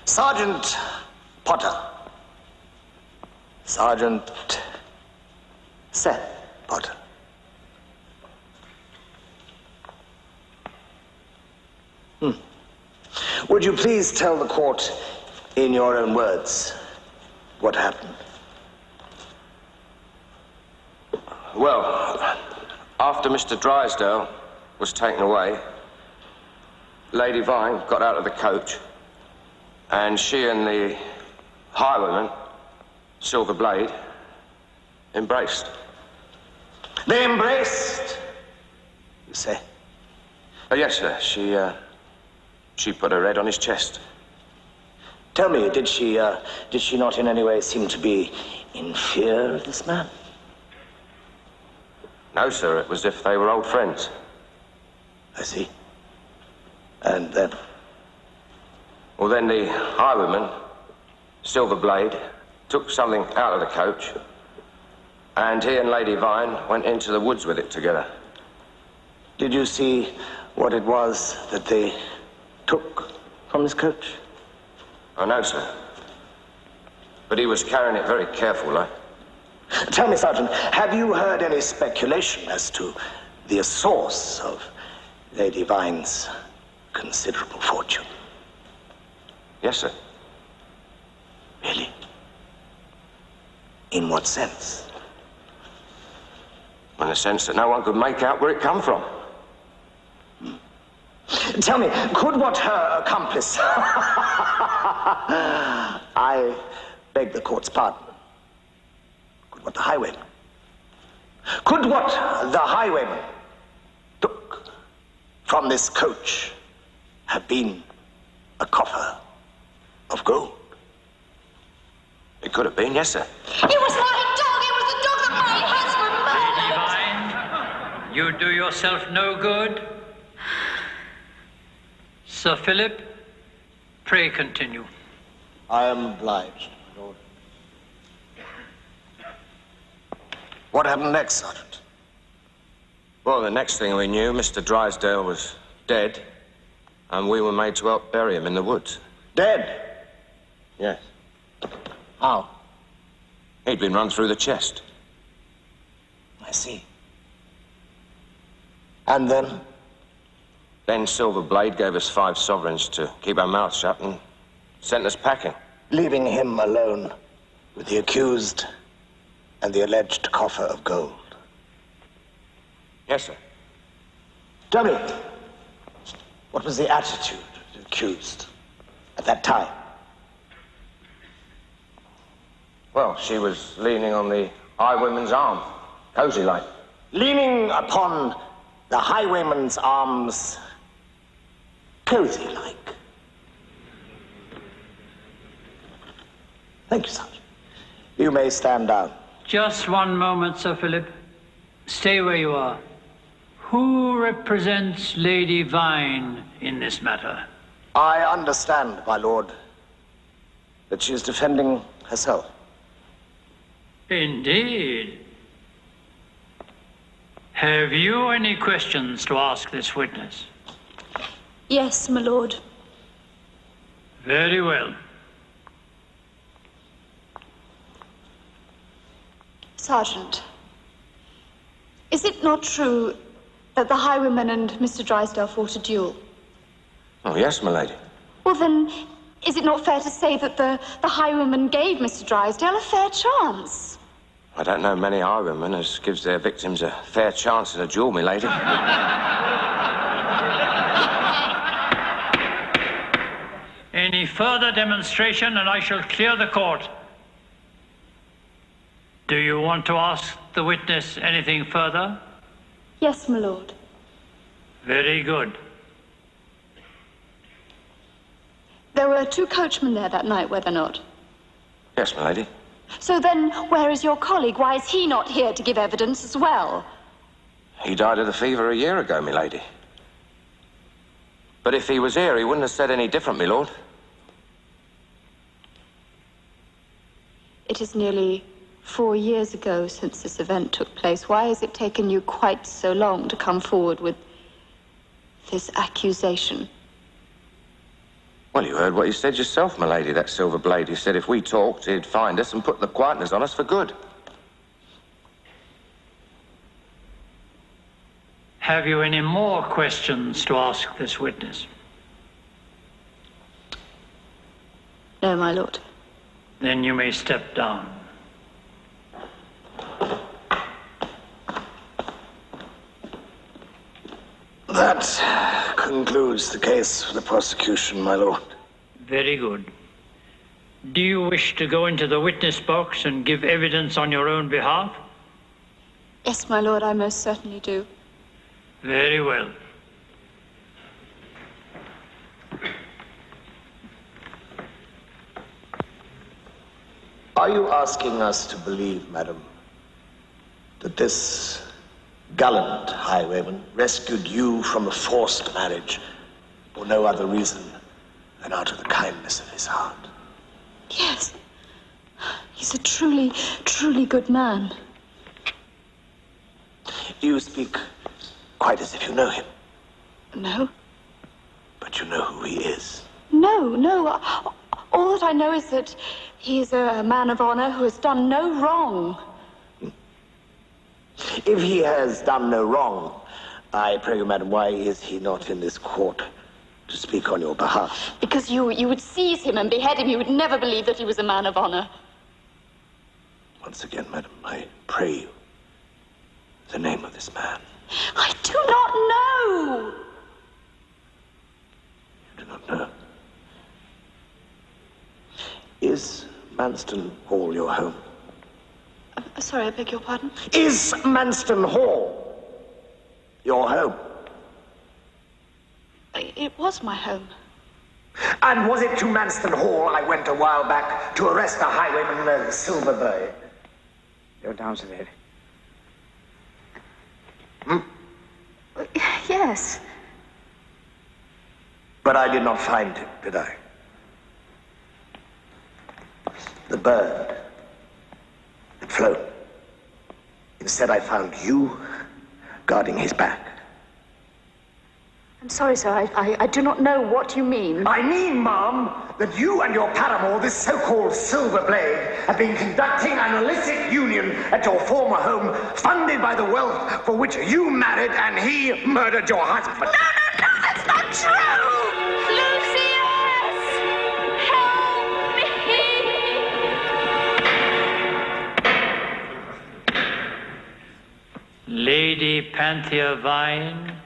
Sergeant Potter. Sergeant Seth Potter. Would you please tell the court in your own words what happened? Well, after Mr. Drysdale was taken away, Lady Vine got out of the coach, and she and the highwayman, Silver Blade, embraced. They embraced, you say? Yes, sir. She put her head on his chest. Tell me, did she not in any way seem to be in fear of this man? No, sir. It was as if they were old friends. I see. And then? Well, then the highwayman, Silver Blade, took something out of the coach, and he and Lady Vine went into the woods with it together. Did you see what it was that they took from his coach? I know, sir. But he was carrying it very carefully. Tell me, Sergeant, have you heard any speculation as to the source of Lady Vine's considerable fortune? Yes, sir. Really? In what sense? In the sense that no one could make out where it come from. Tell me, could what her accomplice... I beg the court's pardon. Could what the highwayman... Could what the highwayman took from this coach have been a coffer of gold? It could have been, yes, sir. It was my dog! It was the dog that my husband murdered! Lady Vine, you do yourself no good. Sir Philip, pray continue. I am obliged, Lord. What happened next, Sergeant? Well, the next thing we knew, Mr. Drysdale was dead, and we were made to help bury him in the woods. Dead? Yes. How? He'd been run through the chest. I see. And then? Then Silver Blade gave us 5 sovereigns to keep our mouths shut and sent us packing. Leaving him alone with the accused and the alleged coffer of gold. Yes, sir. Tell me, what was the attitude of the accused at that time? Well, she was leaning on the highwayman's arm, cozy like. Leaning upon the highwayman's arms, cozy like. Thank you, Sergeant. You may stand down. Just one moment, Sir Philip. Stay where you are. Who represents Lady Vine in this matter? I understand, my lord, that she is defending herself. Indeed. Have you any questions to ask this witness? Yes, my lord. Very well. Sergeant, is it not true that the highwayman and Mr. Drysdale fought a duel? Oh, yes, my lady. Well, then, is it not fair to say that the highwayman gave Mr. Drysdale a fair chance? I don't know many highwaymen as gives their victims a fair chance in a duel, my lady. Any further demonstration and I shall clear the court. Do you want to ask the witness anything further? Yes, my lord. Very good. There were 2 coachmen there that night, were there not? Yes, my lady. So then, where is your colleague? Why is he not here to give evidence as well? He died of the fever a year ago, my lady. But if he was here, he wouldn't have said any different, my lord. It is nearly 4 years ago since this event took place. Why has it taken you quite so long to come forward with this accusation? Well, you heard what you said yourself, my lady, that Silver Blade. He said if we talked, he'd find us and put the quietness on us for good. Have you any more questions to ask this witness? No, my lord. Then you may step down. That concludes the case for the prosecution, my lord. Very good. Do you wish to go into the witness box and give evidence on your own behalf? Yes, my lord, I most certainly do. Very well. Are you asking us to believe, madam, that this gallant highwayman rescued you from a forced marriage for no other reason than out of the kindness of his heart? Yes. He's a truly, truly good man. You speak quite as if you know him. No? But you know who he is. No. All that I know is that he is a man of honor who has done no wrong. If he has done no wrong, I pray you, madam, why is he not in this court to speak on your behalf? Because you would seize him and behead him. You would never believe that he was a man of honor. Once again, madam, I pray you, the name of this man. I do not know. You do not know. Is Manston Hall your home? Sorry, I beg your pardon? Is Manston Hall your home? It was my home. And was it to Manston Hall I went a while back to arrest the highwayman Silverblade? Don't answer that. Yes. But I did not find him, did I? The bird had flown. Instead, I found you guarding his back. I'm sorry, sir. I do not know what you mean. I mean, ma'am, that you and your paramour, this so-called Silverblade, have been conducting an illicit union at your former home, funded by the wealth for which you married and he murdered your husband. No, that's not true! Lucius! Help me! Lady Panthea Vine,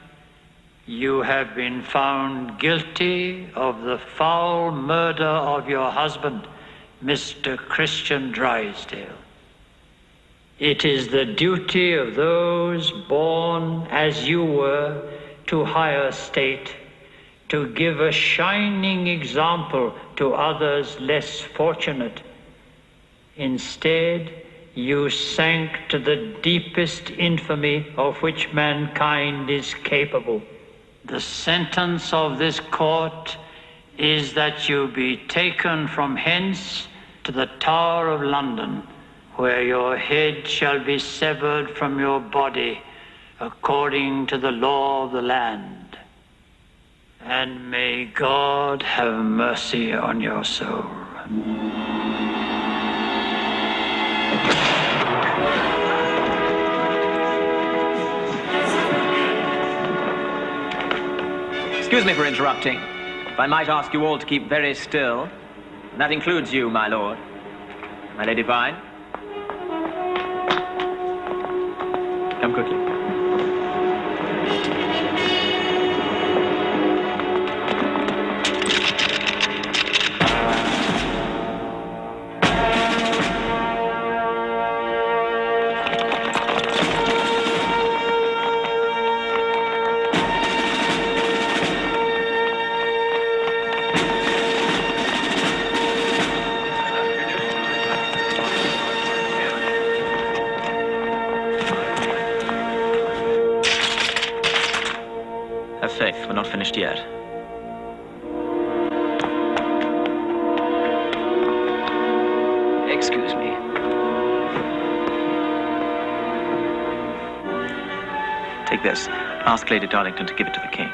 you have been found guilty of the foul murder of your husband, Mr. Christian Drysdale. It is the duty of those born as you were to higher state to give a shining example to others less fortunate. Instead, you sank to the deepest infamy of which mankind is capable. The sentence of this court is that you be taken from hence to the Tower of London, where your head shall be severed from your body according to the law of the land. And may God have mercy on your soul. Excuse me for interrupting. If I might ask you all to keep very still, and that includes you, my lord. My Lady Vine. Come quickly. Have faith, we're not finished yet. Excuse me. Take this. Ask Lady Darlington to give it to the king.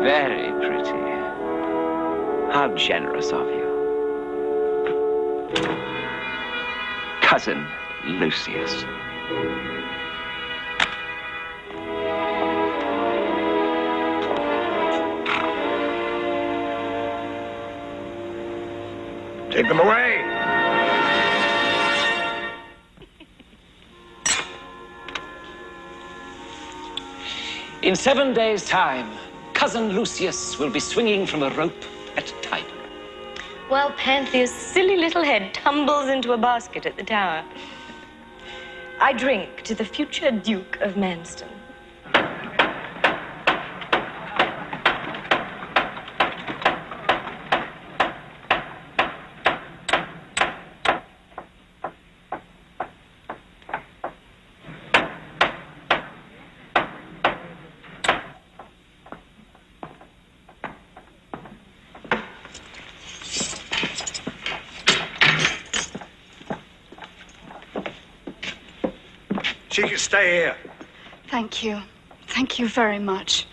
Very pretty. How generous of you. Cousin Lucius. Take them away! In 7 days' time, Cousin Lucius will be swinging from a rope at Tyburn. While Panthea's silly little head tumbles into a basket at the tower. I drink to the future Duke of Manston. She can stay here. Thank you. Thank you very much.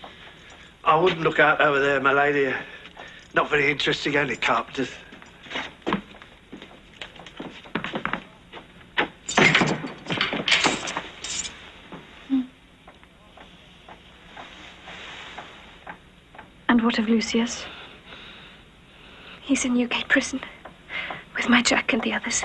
I wouldn't look out over there, my lady. Not very interesting, only carpenters. And what of Lucius? He's in Newgate prison with my Jack and the others.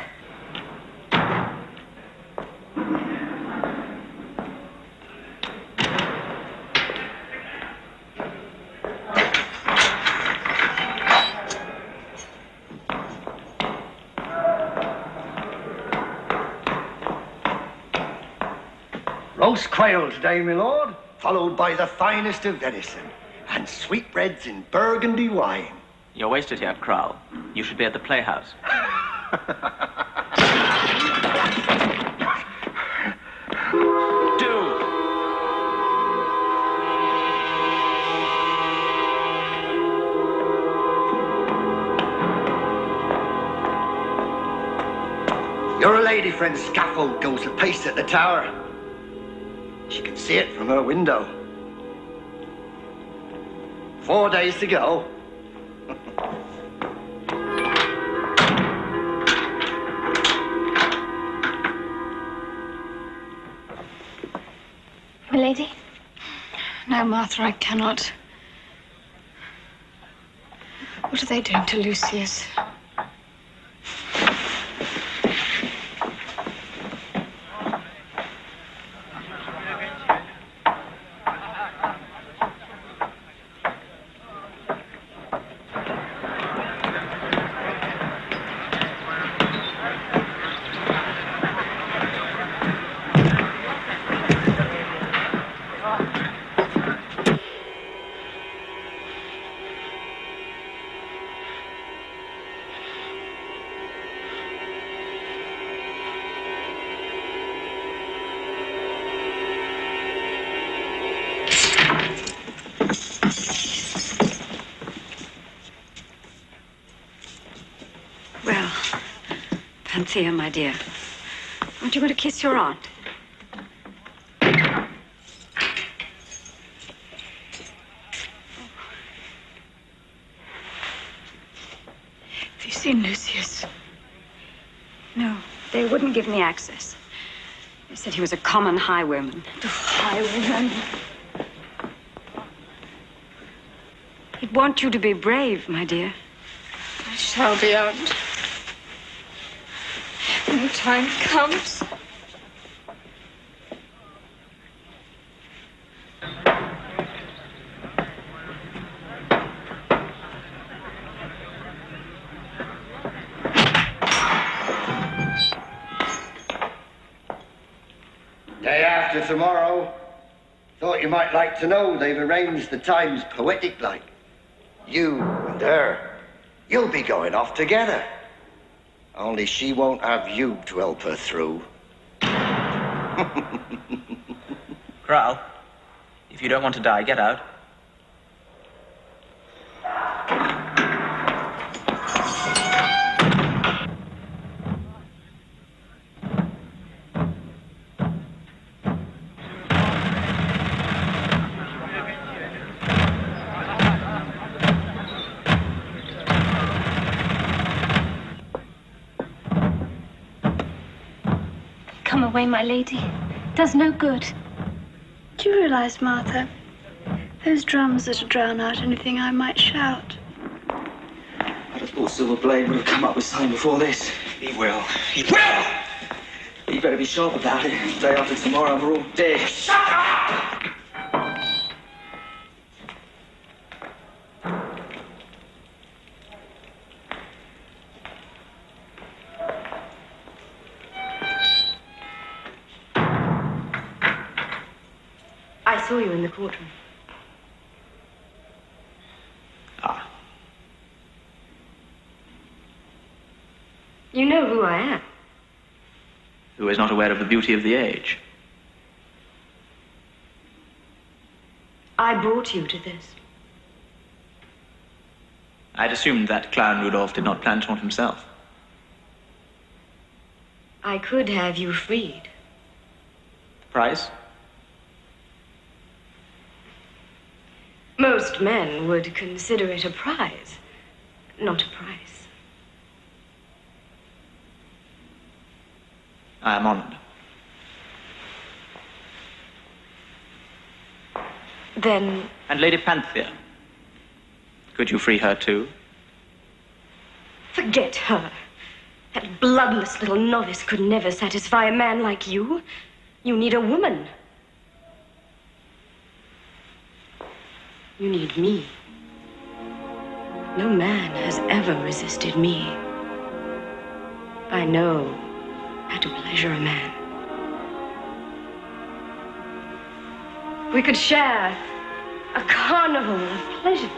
Roast quail today, my lord, followed by the finest of venison, and sweetbreads in burgundy wine. You're wasted here, Crowell. You should be at the playhouse. Your lady friend's scaffold goes apace at the tower. She can see it from her window. 4 days to go. Milady? No, Martha, I cannot. What are they doing to Lucius? Panthea, my dear. Aren't you going to kiss your aunt? Have you seen Lucius? No, they wouldn't give me access. They said he was a common highwayman. Highwayman? He'd want you to be brave, my dear. I shall be, Aunt. When the time comes. Day after tomorrow. Thought you might like to know they've arranged the times poetic like. You and her. You'll be going off together. Only she won't have you to help her through. Kral, if you don't want to die, get out. Come away, my lady. Does no good. Do you realize, Martha, those drums that drown out anything I might shout? I'd have thought Silverblade would have come up with something before this. He will. He will! You better be sharp about it. Day after tomorrow, we're all dead. Shut up! I saw you in the courtroom. Ah. You know who I am. Who is not aware of the beauty of the age? I brought you to this. I'd assumed that clown Rudolph did not plan to haunt himself. I could have you freed. The price? Most men would consider it a prize, not a price. I am honored. Then... And Lady Panthea. Could you free her too? Forget her. That bloodless little novice could never satisfy a man like you. You need a woman. You need me. No man has ever resisted me. I know how to pleasure a man. We could share a carnival of pleasure.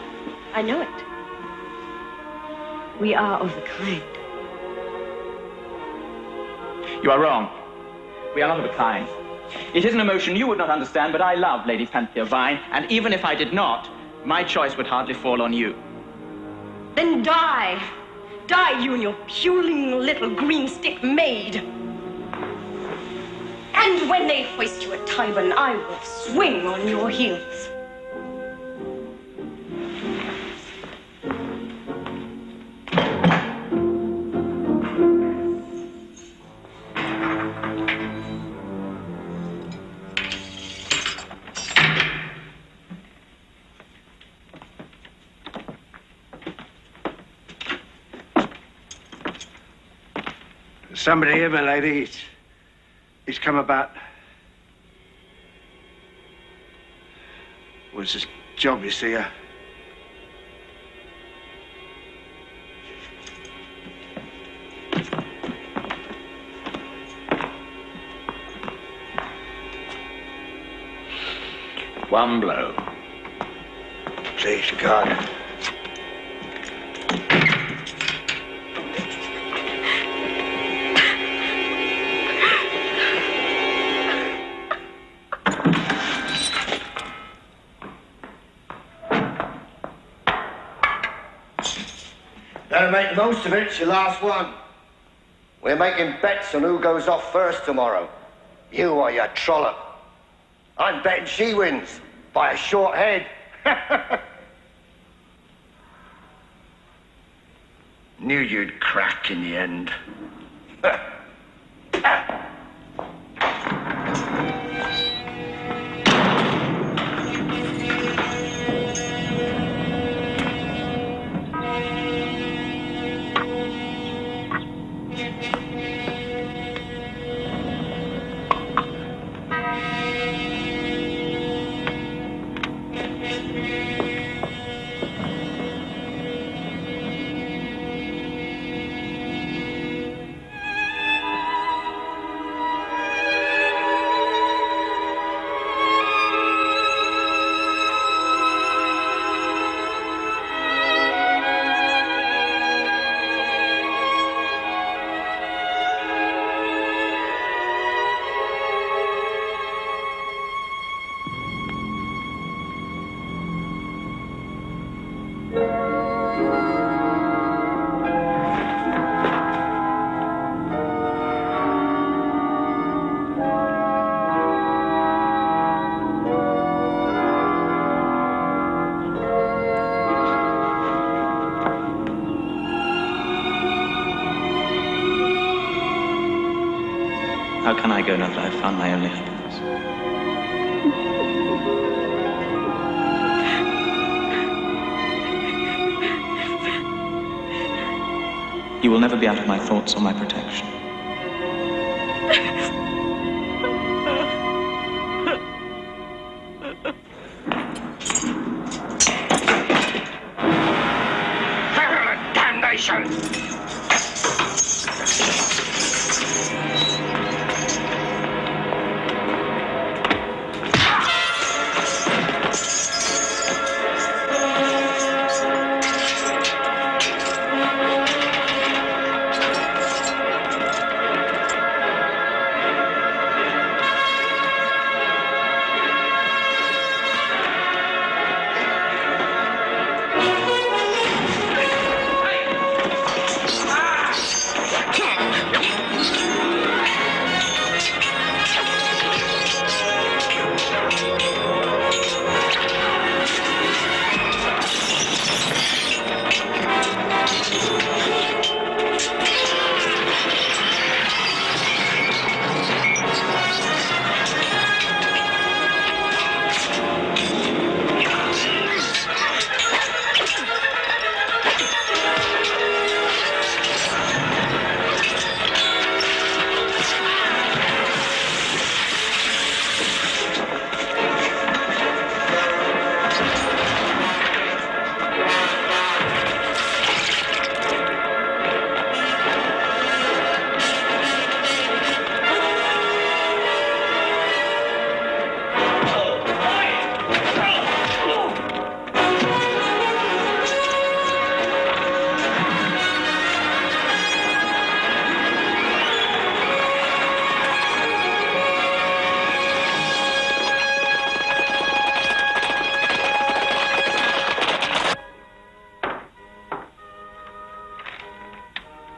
I know it. We are of a kind. You are wrong. We are not of a kind. It is an emotion you would not understand, but I love Lady Panthea Vine, and even if I did not, my choice would hardly fall on you. Then die. Die, you and your puling little green stick maid. And when they hoist you at Tyburn, I will swing on your heels. Somebody here, my lady. He's come about. What's his job, you see? One blow. Please, God. Better make the most of it. It's your last one. We're making bets on who goes off first tomorrow. You or your trollop. I'm betting she wins by a short head. Knew you'd crack in the end. How can I go now that I've found my only happiness? You will never be out of my thoughts or my protection. Damnation!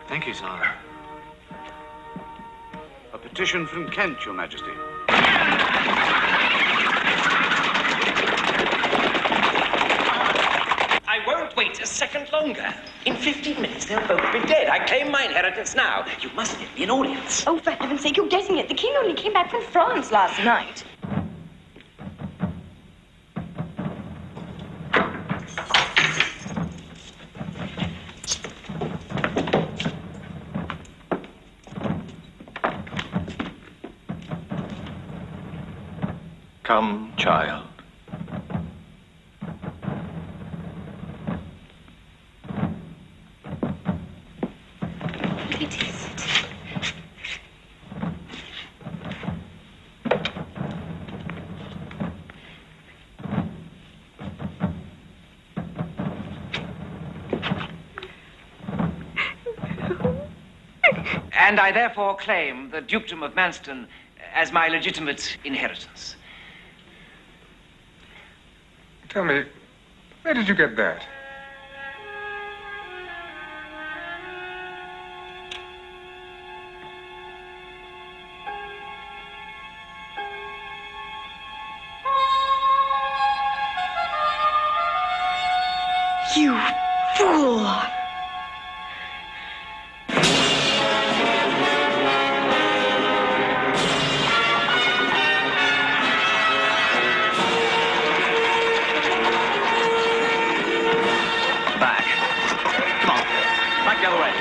Thank you, sire. A petition from Kent, Your Majesty. I won't wait a second longer. In 15 minutes, they'll both be dead. I claim my inheritance now. You must give me an audience. Oh, for heaven's sake, you're getting it. The king only came back from France last night. Come, child. It is. And I therefore claim the dukedom of Manston as my legitimate inheritance. Tell me, where did you get that? You fool! Back. Come on. Back the other way.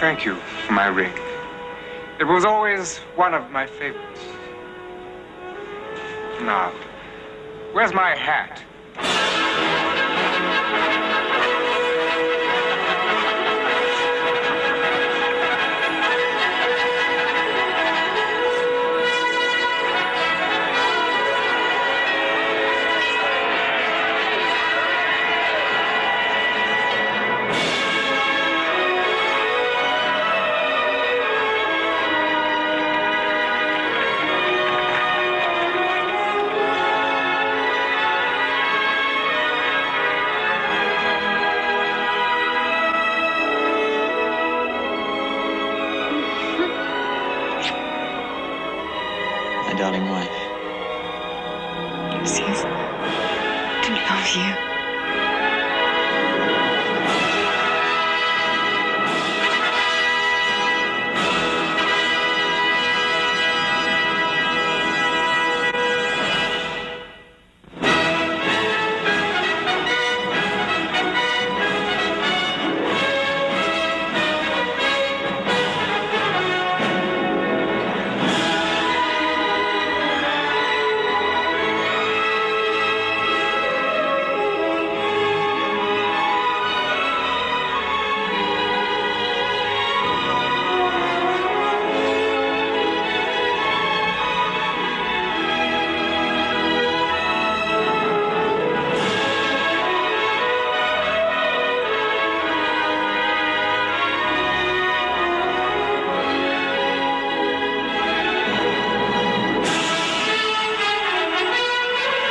Thank you for my ring. It was always one of my favorites. Now, where's my hat? My darling wife.